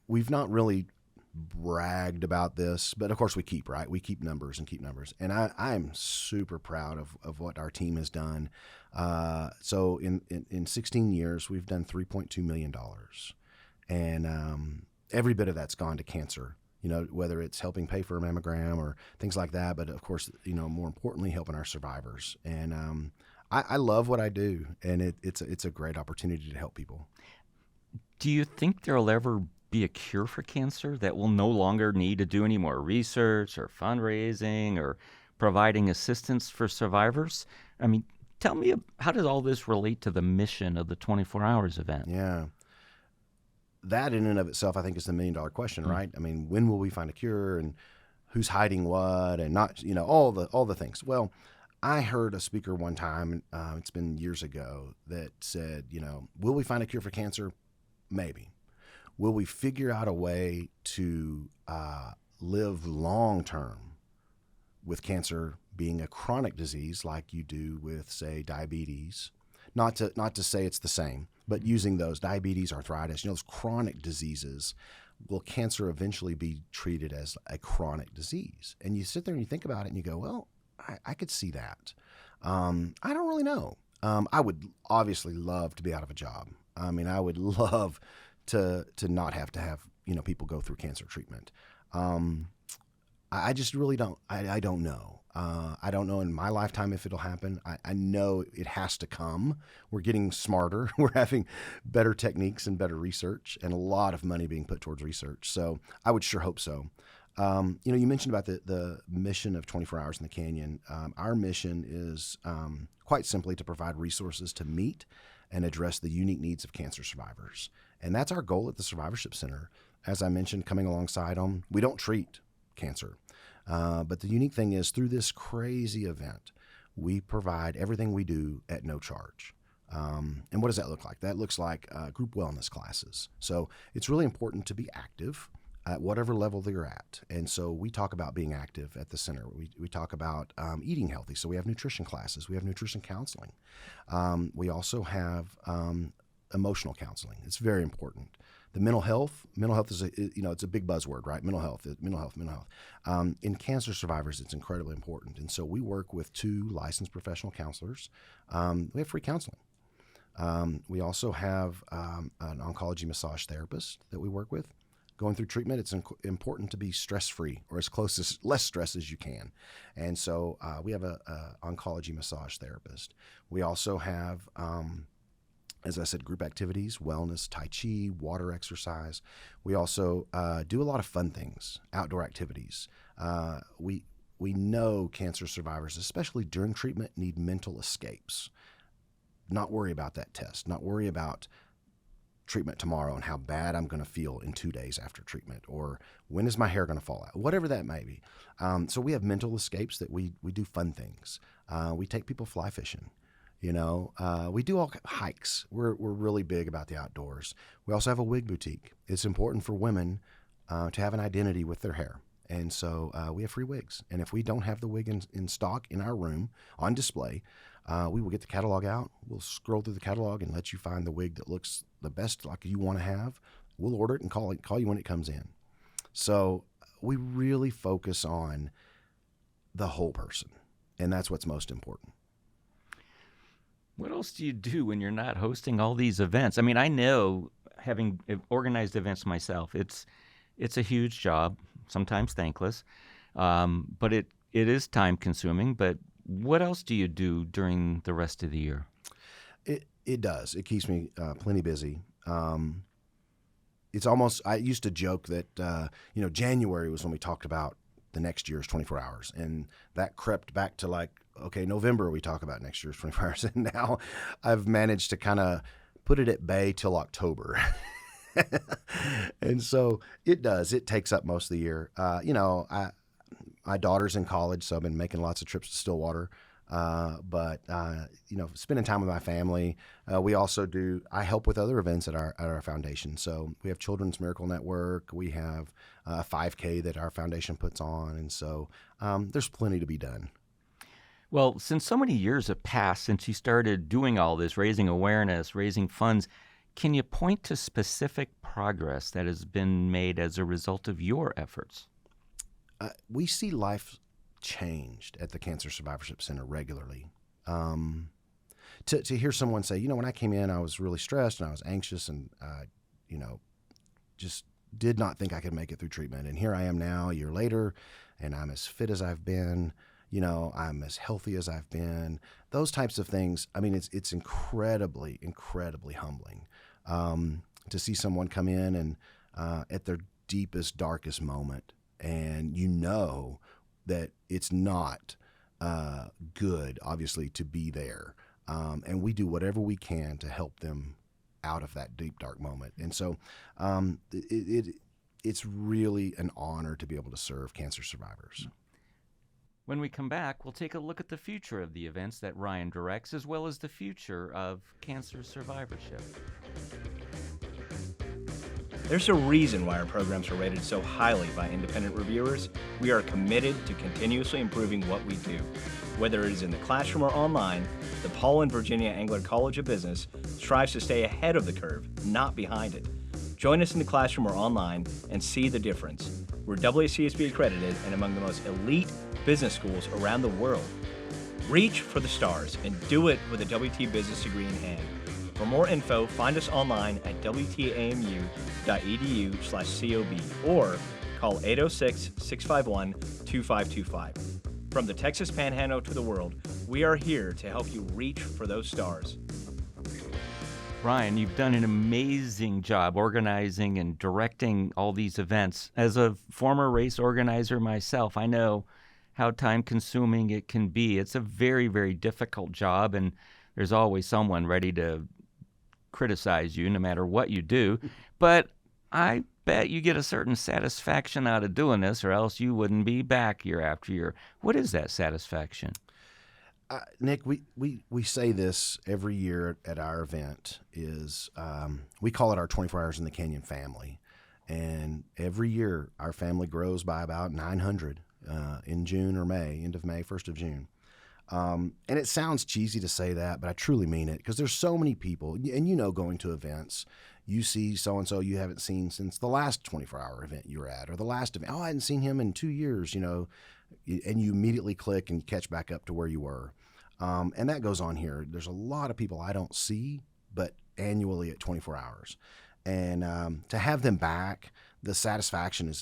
We've not really bragged about this, but of course we keep numbers. And I'm super proud of what our team has done. So in 16 years, we've done $3.2 million. And every bit of that's gone to cancer, whether it's helping pay for a mammogram or things like that. But of course, more importantly, helping our survivors. And I love what I do, and it's a great opportunity to help people. Do you think there'll ever be a cure for cancer that will no longer need to do any more research or fundraising or providing assistance for survivors? I mean, tell me, how does all this relate to the mission of the 24 Hours event? Yeah. That in and of itself, I think, is the $1 million question, right? I mean, when will we find a cure, and who's hiding what, and not, all the things. Well, I heard a speaker one time, it's been years ago, that said, will we find a cure for cancer? Maybe. Will we figure out a way to live long term with cancer being a chronic disease like you do with, say, diabetes? Not to say it's the same, but using those diabetes, arthritis, those chronic diseases, will cancer eventually be treated as a chronic disease? And you sit there and you think about it and you go, well, I could see that. I don't really know. I would obviously love to be out of a job. I mean, I would love to not have to have people go through cancer treatment. I just really don't. I don't know. I don't know in my lifetime if it'll happen. I know it has to come. We're getting smarter. We're having better techniques and better research, and a lot of money being put towards research. So I would sure hope so. You mentioned about the mission of 24 Hours in the Canyon. Our mission is quite simply to provide resources to meet and address the unique needs of cancer survivors. And that's our goal at the Survivorship Center. As I mentioned, coming alongside them, we don't treat cancer. But the unique thing is, through this crazy event, we provide everything we do at no charge. And what does that look like? That looks like group wellness classes. So it's really important to be active at whatever level you're at. And so we talk about being active at the center. We talk about eating healthy. So we have nutrition classes. We have nutrition counseling. We also have emotional counseling. It's very important. The mental health is it's a big buzzword, right? Mental health. In cancer survivors, it's incredibly important. And so we work with 2 licensed professional counselors. We have free counseling. We also have an oncology massage therapist that we work with. going through treatment, it's important to be stress-free or less stress as you can. And so we have a oncology massage therapist. We also have, as I said, group activities, wellness, Tai Chi, water exercise. We also do a lot of fun things, outdoor activities. We know cancer survivors, especially during treatment, need mental escapes. Not worry about that test, not worry about treatment tomorrow and how bad I'm going to feel in 2 days after treatment, or when is my hair going to fall out, whatever that may be. So we have mental escapes that we do fun things. We take people fly fishing. We do all hikes. We're really big about the outdoors. We also have a wig boutique. It's important for women to have an identity with their hair. And so we have free wigs. And if we don't have the wig in stock in our room on display, we will get the catalog out. We'll scroll through the catalog and let you find the wig that looks the best like you want to have. We'll order it and call you when it comes in. So we really focus on the whole person, and that's what's most important. What else do you do when you're not hosting all these events? I mean, I know, having organized events myself, it's a huge job, sometimes thankless, but it is time consuming. But what else do you do during the rest of the year? It does. It keeps me plenty busy. It's almost, I used to joke that, January was when we talked about the next year's 24 hours. And that crept back to November, we talk about next year's 24 hours. And now I've managed to kind of put it at bay till October. And so it does. It takes up most of the year. My daughter's in college, so I've been making lots of trips to Stillwater. But spending time with my family. We also I help with other events at our foundation. So we have Children's Miracle Network. We have a 5K that our foundation puts on. And so there's plenty to be done. Well, since so many years have passed since you started doing all this, raising awareness, raising funds, can you point to specific progress that has been made as a result of your efforts? We see life changed at the Cancer Survivorship Center regularly. To hear someone say, when I came in, I was really stressed and I was anxious and, just did not think I could make it through treatment. And here I am now, a year later, and I'm as fit as I've been. I'm as healthy as I've been. Those types of things. I mean, it's incredibly, incredibly humbling to see someone come in and at their deepest, darkest moment, and that it's not good, obviously, to be there. And we do whatever we can to help them out of that deep, dark moment. And so it's really an honor to be able to serve cancer survivors. When we come back, we'll take a look at the future of the events that Ryan directs, as well as the future of cancer survivorship. There's a reason why our programs are rated so highly by independent reviewers. We are committed to continuously improving what we do. Whether it is in the classroom or online, the Palo and Virginia Angler College of Business strives to stay ahead of the curve, not behind it. Join us in the classroom or online and see the difference. We're WCSB accredited and among the most elite business schools around the world. Reach for the stars and do it with a WT Business degree in hand. For more info, find us online at wtamu.edu/COB or call 806-651-2525. From the Texas Panhandle to the world, we are here to help you reach for those stars. Ryan, you've done an amazing job organizing and directing all these events. As a former race organizer myself, I know how time-consuming it can be. It's a very, very difficult job, and there's always someone ready to criticize you no matter what you do. But I bet you get a certain satisfaction out of doing this, or else you wouldn't be back year after year. What is that satisfaction? Nick, we say this every year at our event is we call it our 24 Hours in the Canyon family. And every year our family grows by about 900 in June or May, end of May, 1st of June. And it sounds cheesy to say that, but I truly mean it because there's so many people. And going to events, you see so-and-so you haven't seen since the last 24-hour event you were at or the last event. Oh, I hadn't seen him in 2 years, and you immediately click and you catch back up to where you were. And that goes on here. There's a lot of people I don't see, but annually at 24 hours. And to have them back, the satisfaction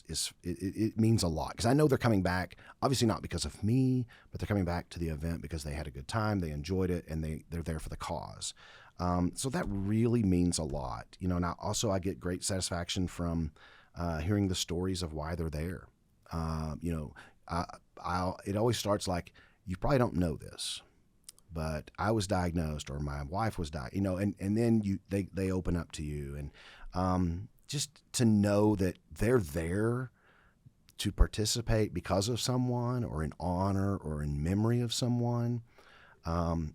it means a lot, because I know they're coming back, obviously not because of me, but they're coming back to the event because they had a good time, they enjoyed it, and they're there for the cause. So that really means a lot, And I get great satisfaction from hearing the stories of why they're there. It always starts like, you probably don't know this, but I was diagnosed, or my wife was diagnosed, and then they open up to you, and just to know that they're there to participate because of someone, or in honor, or in memory of someone.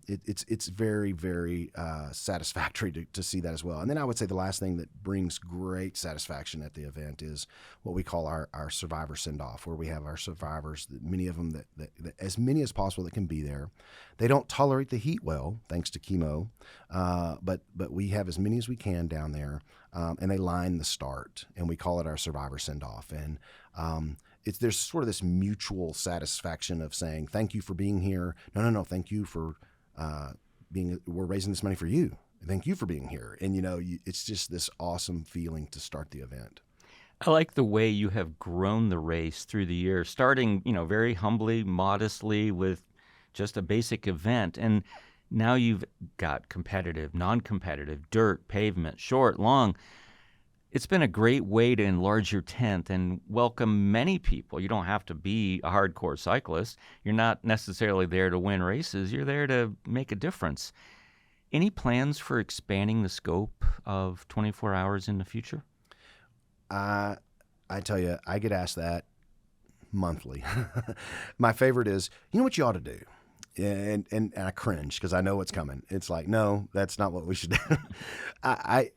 It's very, very satisfactory to see that as well. And then I would say the last thing that brings great satisfaction at the event is what we call our survivor send-off, where we have our survivors, many of them that as many as possible that can be there. They don't tolerate the heat well, thanks to chemo, but we have as many as we can down there, and they line the start, and we call it our survivor send-off. And there's sort of this mutual satisfaction of saying, thank you for being here. No, thank you for we're raising this money for you. Thank you for being here. And, it's just this awesome feeling to start the event. I like the way you have grown the race through the years, starting, very humbly, modestly with just a basic event. And now you've got competitive, non-competitive, dirt, pavement, short, long. It's been a great way to enlarge your tent and welcome many people. You don't have to be a hardcore cyclist. You're not necessarily there to win races. You're there to make a difference. Any plans for expanding the scope of 24 hours in the future? I tell you, I get asked that monthly. My favorite is, you know what you ought to do? And I cringe because I know what's coming. It's like, no, that's not what we should do. I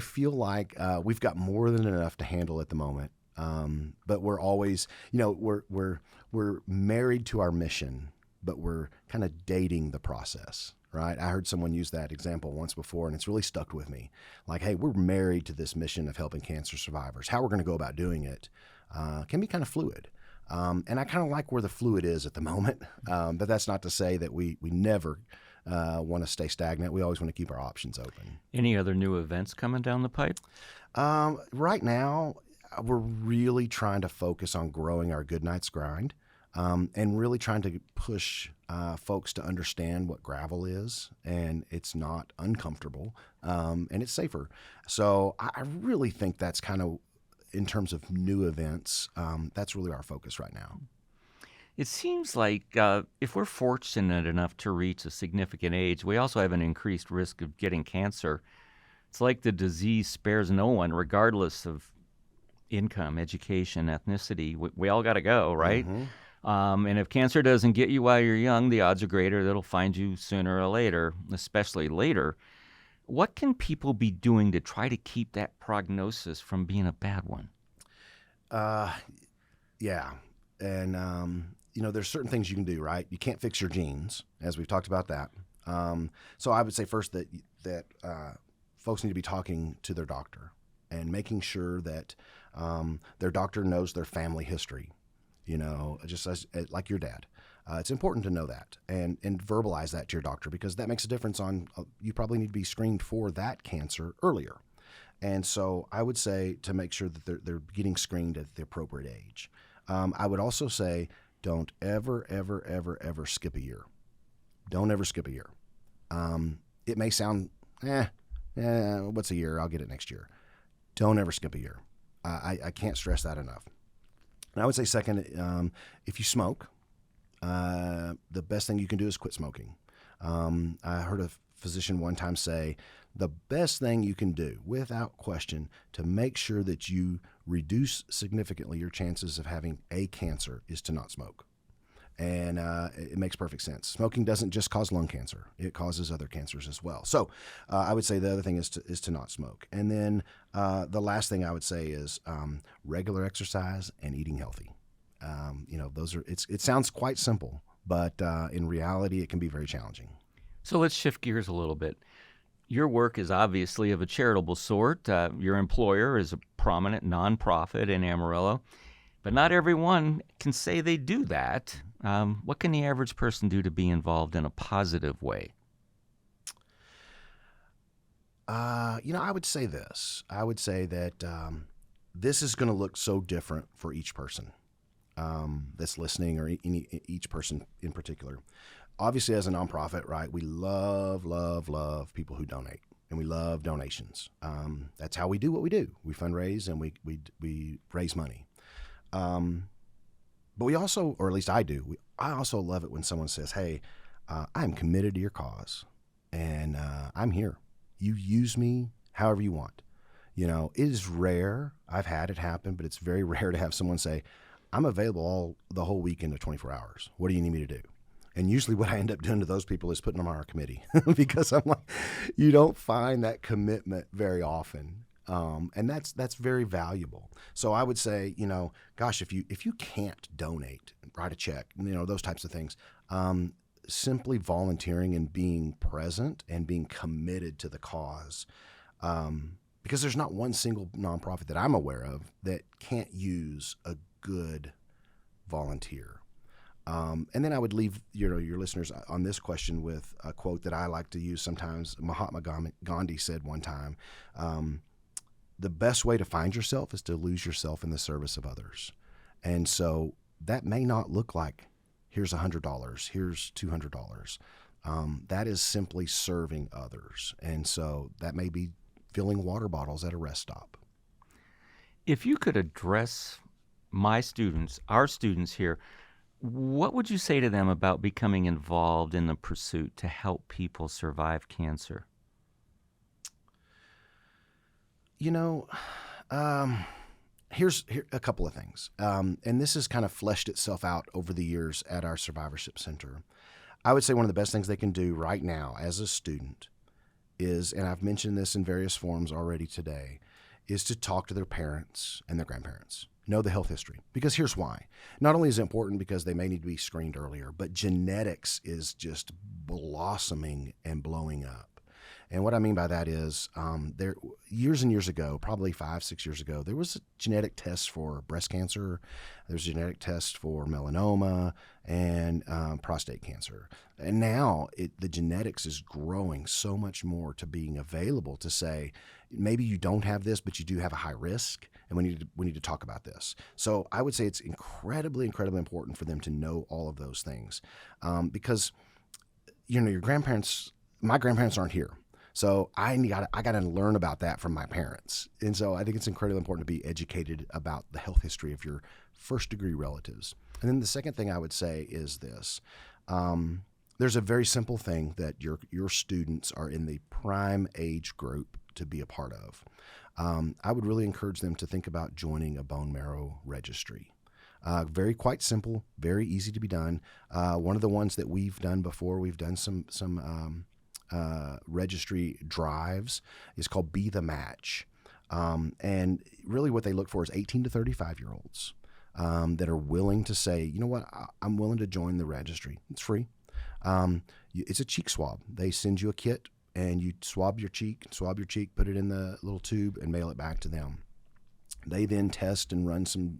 feel like we've got more than enough to handle at the moment. But we're always, we're married to our mission, but we're kind of dating the process, right? I heard someone use that example once before, and it's really stuck with me. Like, hey, we're married to this mission of helping cancer survivors. How we're going to go about doing it can be kind of fluid. And I kind of like where the fluid is at the moment, but that's not to say that we never want to stay stagnant. We always want to keep our options open. Any other new events coming down the pipe? Right now, we're really trying to focus on growing our Good Nights Grind, and really trying to push folks to understand what gravel is, and it's not uncomfortable, and it's safer. So I really think that's kind of, in terms of new events, that's really our focus right now. It seems like if we're fortunate enough to reach a significant age, we also have an increased risk of getting cancer. It's like the disease spares no one, regardless of income, education, ethnicity. We all got to go, right? Mm-hmm. And if cancer doesn't get you while you're young, the odds are greater that it'll find you sooner or later, especially later. What can people be doing to try to keep that prognosis from being a bad one? Yeah. And, there's certain things you can do, right? You can't fix your genes, as we've talked about that. So I would say first that folks need to be talking to their doctor and making sure that their doctor knows their family history, just like your dad. It's important to know that and verbalize that to your doctor, because that makes a difference on you probably need to be screened for that cancer earlier. And so I would say to make sure that they're getting screened at the appropriate age. I would also say don't ever, ever, ever, ever skip a year. Don't ever skip a year. It may sound, what's a year? I'll get it next year. Don't ever skip a year. I can't stress that enough. And I would say second, if you smoke, the best thing you can do is quit smoking. I heard a physician one time say, the best thing you can do, without question, to make sure that you reduce significantly your chances of having a cancer is to not smoke. And it makes perfect sense. Smoking doesn't just cause lung cancer. It causes other cancers as well. So I would say the other thing is to not smoke. And then the last thing I would say is regular exercise and eating healthy. Those are. It sounds quite simple, but in reality, it can be very challenging. So let's shift gears a little bit. Your work is obviously of a charitable sort. Your employer is a prominent nonprofit in Amarillo, but not everyone can say they do that. What can the average person do to be involved in a positive way? I would say this. I would say that this is going to look so different for each person that's listening, or each person in particular. Obviously, as a nonprofit, right, we love people who donate, and we love donations. That's how we do what we do. We fundraise and we raise money. But we also, or at least I do, I also love it when someone says, hey, I'm committed to your cause, and I'm here. You use me however you want. It is rare. I've had it happen, but it's very rare to have someone say, I'm available the whole weekend of 24 hours. What do you need me to do? And usually what I end up doing to those people is putting them on our committee because I'm like, you don't find that commitment very often. And that's very valuable. So I would say, gosh, if you can't donate, write a check, those types of things, simply volunteering and being present and being committed to the cause, because there's not one single nonprofit that I'm aware of that can't use a good volunteer. And then I would leave your listeners on this question with a quote that I like to use sometimes. Mahatma Gandhi said one time, the best way to find yourself is to lose yourself in the service of others. And so that may not look like, here's $100, here's $200. That is simply serving others. And so that may be filling water bottles at a rest stop. If you could address my students, our students here, what would you say to them about becoming involved in the pursuit to help people survive cancer? Here's a couple of things. And this has kind of fleshed itself out over the years at our Survivorship Center. I would say one of the best things they can do right now as a student is, and I've mentioned this in various forms already today, is to talk to their parents and their grandparents. Know the health history. Because here's why. Not only is it important because they may need to be screened earlier, but genetics is just blossoming and blowing up. And what I mean by that is there years and years ago, probably 5-6 years ago, there was a genetic test for breast cancer. There's a genetic test for melanoma and prostate cancer. And now the genetics is growing so much more to being available to say, maybe you don't have this, but you do have a high risk, and we need to talk about this. So I would say it's incredibly important for them to know all of those things, because your grandparents, my grandparents aren't here. So I got to learn about that from my parents. And so I think it's incredibly important to be educated about the health history of your first degree relatives. And then the second thing I would say is this. There's a very simple thing that your students are in the prime age group to be a part of. I would really encourage them to think about joining a bone marrow registry. Quite simple, very easy to be done. One of the ones that we've done before, we've done some registry drives, is called Be the Match. And really what they look for is 18 to 35-year-olds that are willing to say, you know what, I'm willing to join the registry. It's free. It's a cheek swab. They send you a kit and you swab your cheek, put it in the little tube and mail it back to them. They then test and run some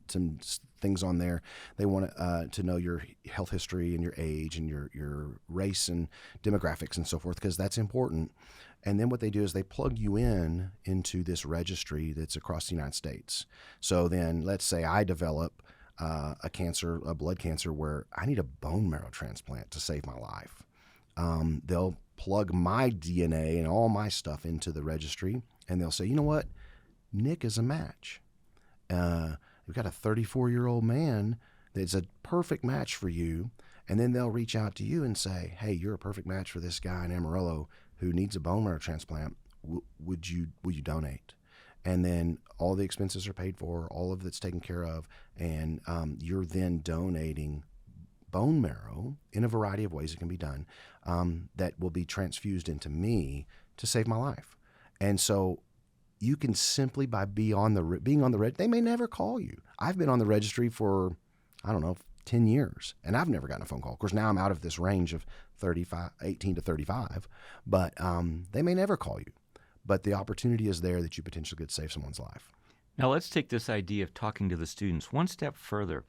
things on there. They want to know your health history and your age and your race and demographics and so forth, because that's important. And then what they do is they plug you into this registry that's across the United States. So then let's say I develop a blood cancer where I need a bone marrow transplant to save my life. They'll plug my DNA and all my stuff into the registry, and they'll say, you know what, Nick is a match. We've got a 34-year-old man that's a perfect match for you. And then they'll reach out to you and say, hey, you're a perfect match for this guy in Amarillo who needs a bone marrow transplant. Will you donate? And then all the expenses are paid for, all of it's taken care of, and you're then donating bone marrow in a variety of ways it can be done, that will be transfused into me to save my life. And so you can simply by being on the registry, they may never call you. I've been on the registry for, 10 years, and I've never gotten a phone call. Of course, now I'm out of this range of 18 to 35, but they may never call you. But the opportunity is there that you potentially could save someone's life. Now let's take this idea of talking to the students one step further.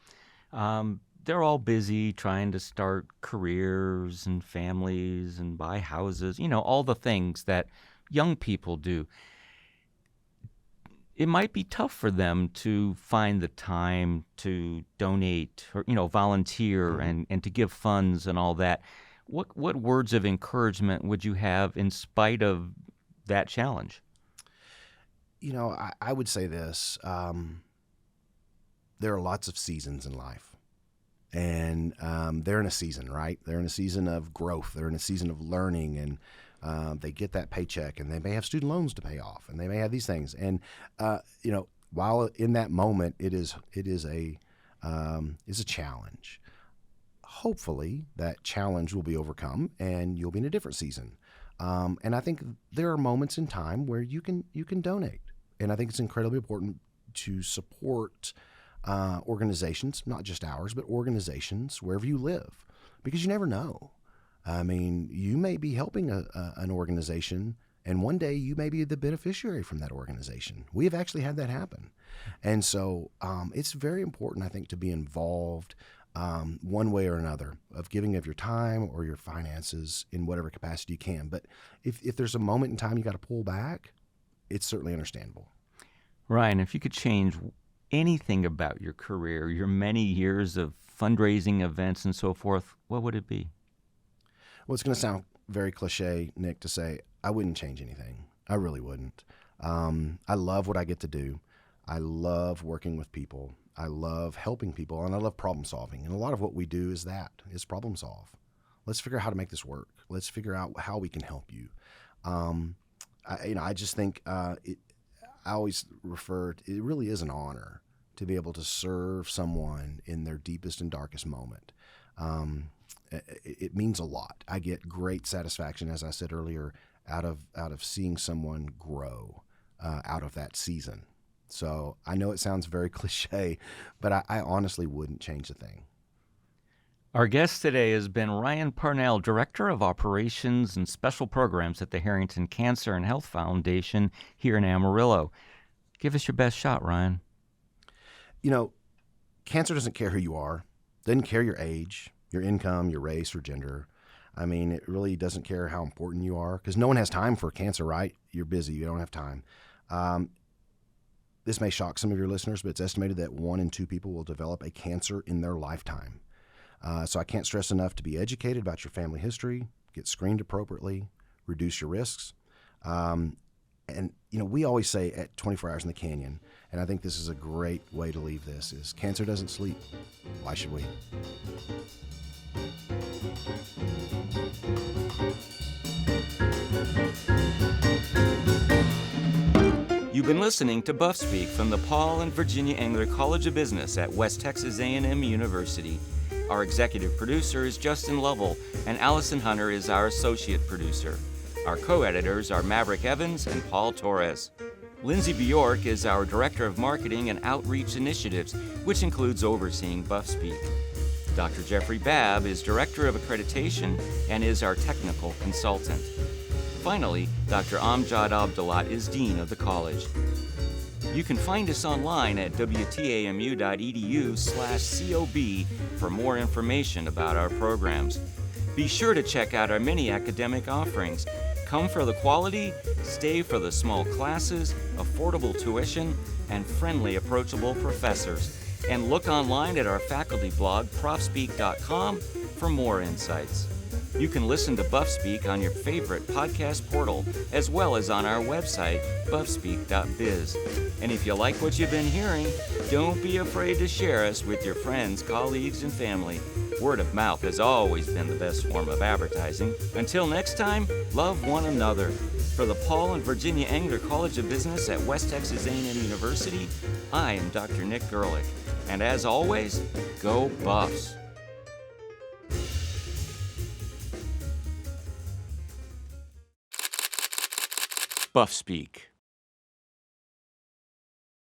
They're all busy trying to start careers and families and buy houses, all the things that young people do. it might be tough for them to find the time to donate or, volunteer and to give funds and all that. What words of encouragement would you have in spite of that challenge? I would say this. There are lots of seasons in life. And they're in a season, right? They're in a season of growth. They're in a season of learning, and they get that paycheck, and they may have student loans to pay off, and they may have these things. And while in that moment, it is a challenge. Hopefully, that challenge will be overcome, and you'll be in a different season. And I think there are moments in time where you can donate, and I think it's incredibly important to support organizations, not just ours, but organizations wherever you live, because you never know. I mean, you may be helping an organization, and one day you may be the beneficiary from that organization. We have actually had that happen. And so it's very important, I think, to be involved one way or another, of giving of your time or your finances in whatever capacity you can. But if there's a moment in time you got to pull back, it's certainly understandable. Ryan, if you could change anything about your career, your many years of fundraising events and so forth, what would it be? Well, it's going to sound very cliche, Nick, to say I wouldn't change anything. I really wouldn't. I love what I get to do. I love working with people. I love helping people, and I love problem solving. And a lot of what we do is problem solve. Let's figure out how to make this work. Let's figure out how we can help you. I just think I always it really is an honor to be able to serve someone in their deepest and darkest moment. It means a lot. I get great satisfaction, as I said earlier, out of seeing someone grow out of that season. So I know it sounds very cliche, but I honestly wouldn't change a thing. Our guest today has been Ryan Parnell, Director of Operations and Special Programs at the Harrington Cancer and Health Foundation here in Amarillo. Give us your best shot, Ryan. Cancer doesn't care who you are, doesn't care your age, your income, your race, or gender. I mean, it really doesn't care how important you are, because no one has time for cancer, right? You're busy. You don't have time. This may shock some of your listeners, but it's estimated that 1 in 2 people will develop a cancer in their lifetime. So I can't stress enough to be educated about your family history, get screened appropriately, reduce your risks. And, we always say at 24 Hours in the Canyon, and I think this is a great way to leave this, is cancer doesn't sleep. Why should we? You've been listening to Buff Speak from the Paul and Virginia Engler College of Business at West Texas A&M University. Our executive producer is Justin Lovell, and Allison Hunter is our associate producer. Our co-editors are Maverick Evans and Paul Torres. Lindsay Bjork is our Director of Marketing and Outreach Initiatives, which includes overseeing Buff Speak. Dr. Jeffrey Babb is Director of Accreditation and is our technical consultant. Finally, Dr. Amjad Abdalat is Dean of the college. You can find us online at wtamu.edu/COB for more information about our programs. Be sure to check out our many academic offerings. Come for the quality, stay for the small classes, affordable tuition, and friendly, approachable professors. And look online at our faculty blog, profspeak.com, for more insights. You can listen to Buff Speak on your favorite podcast portal, as well as on our website, buffspeak.biz. And if you like what you've been hearing, don't be afraid to share us with your friends, colleagues, and family. Word of mouth has always been the best form of advertising. Until next time, love one another. For the Paul and Virginia Engler College of Business at West Texas A&M University, I am Dr. Nick Gerlich. And as always, go Buffs! Buff Speak.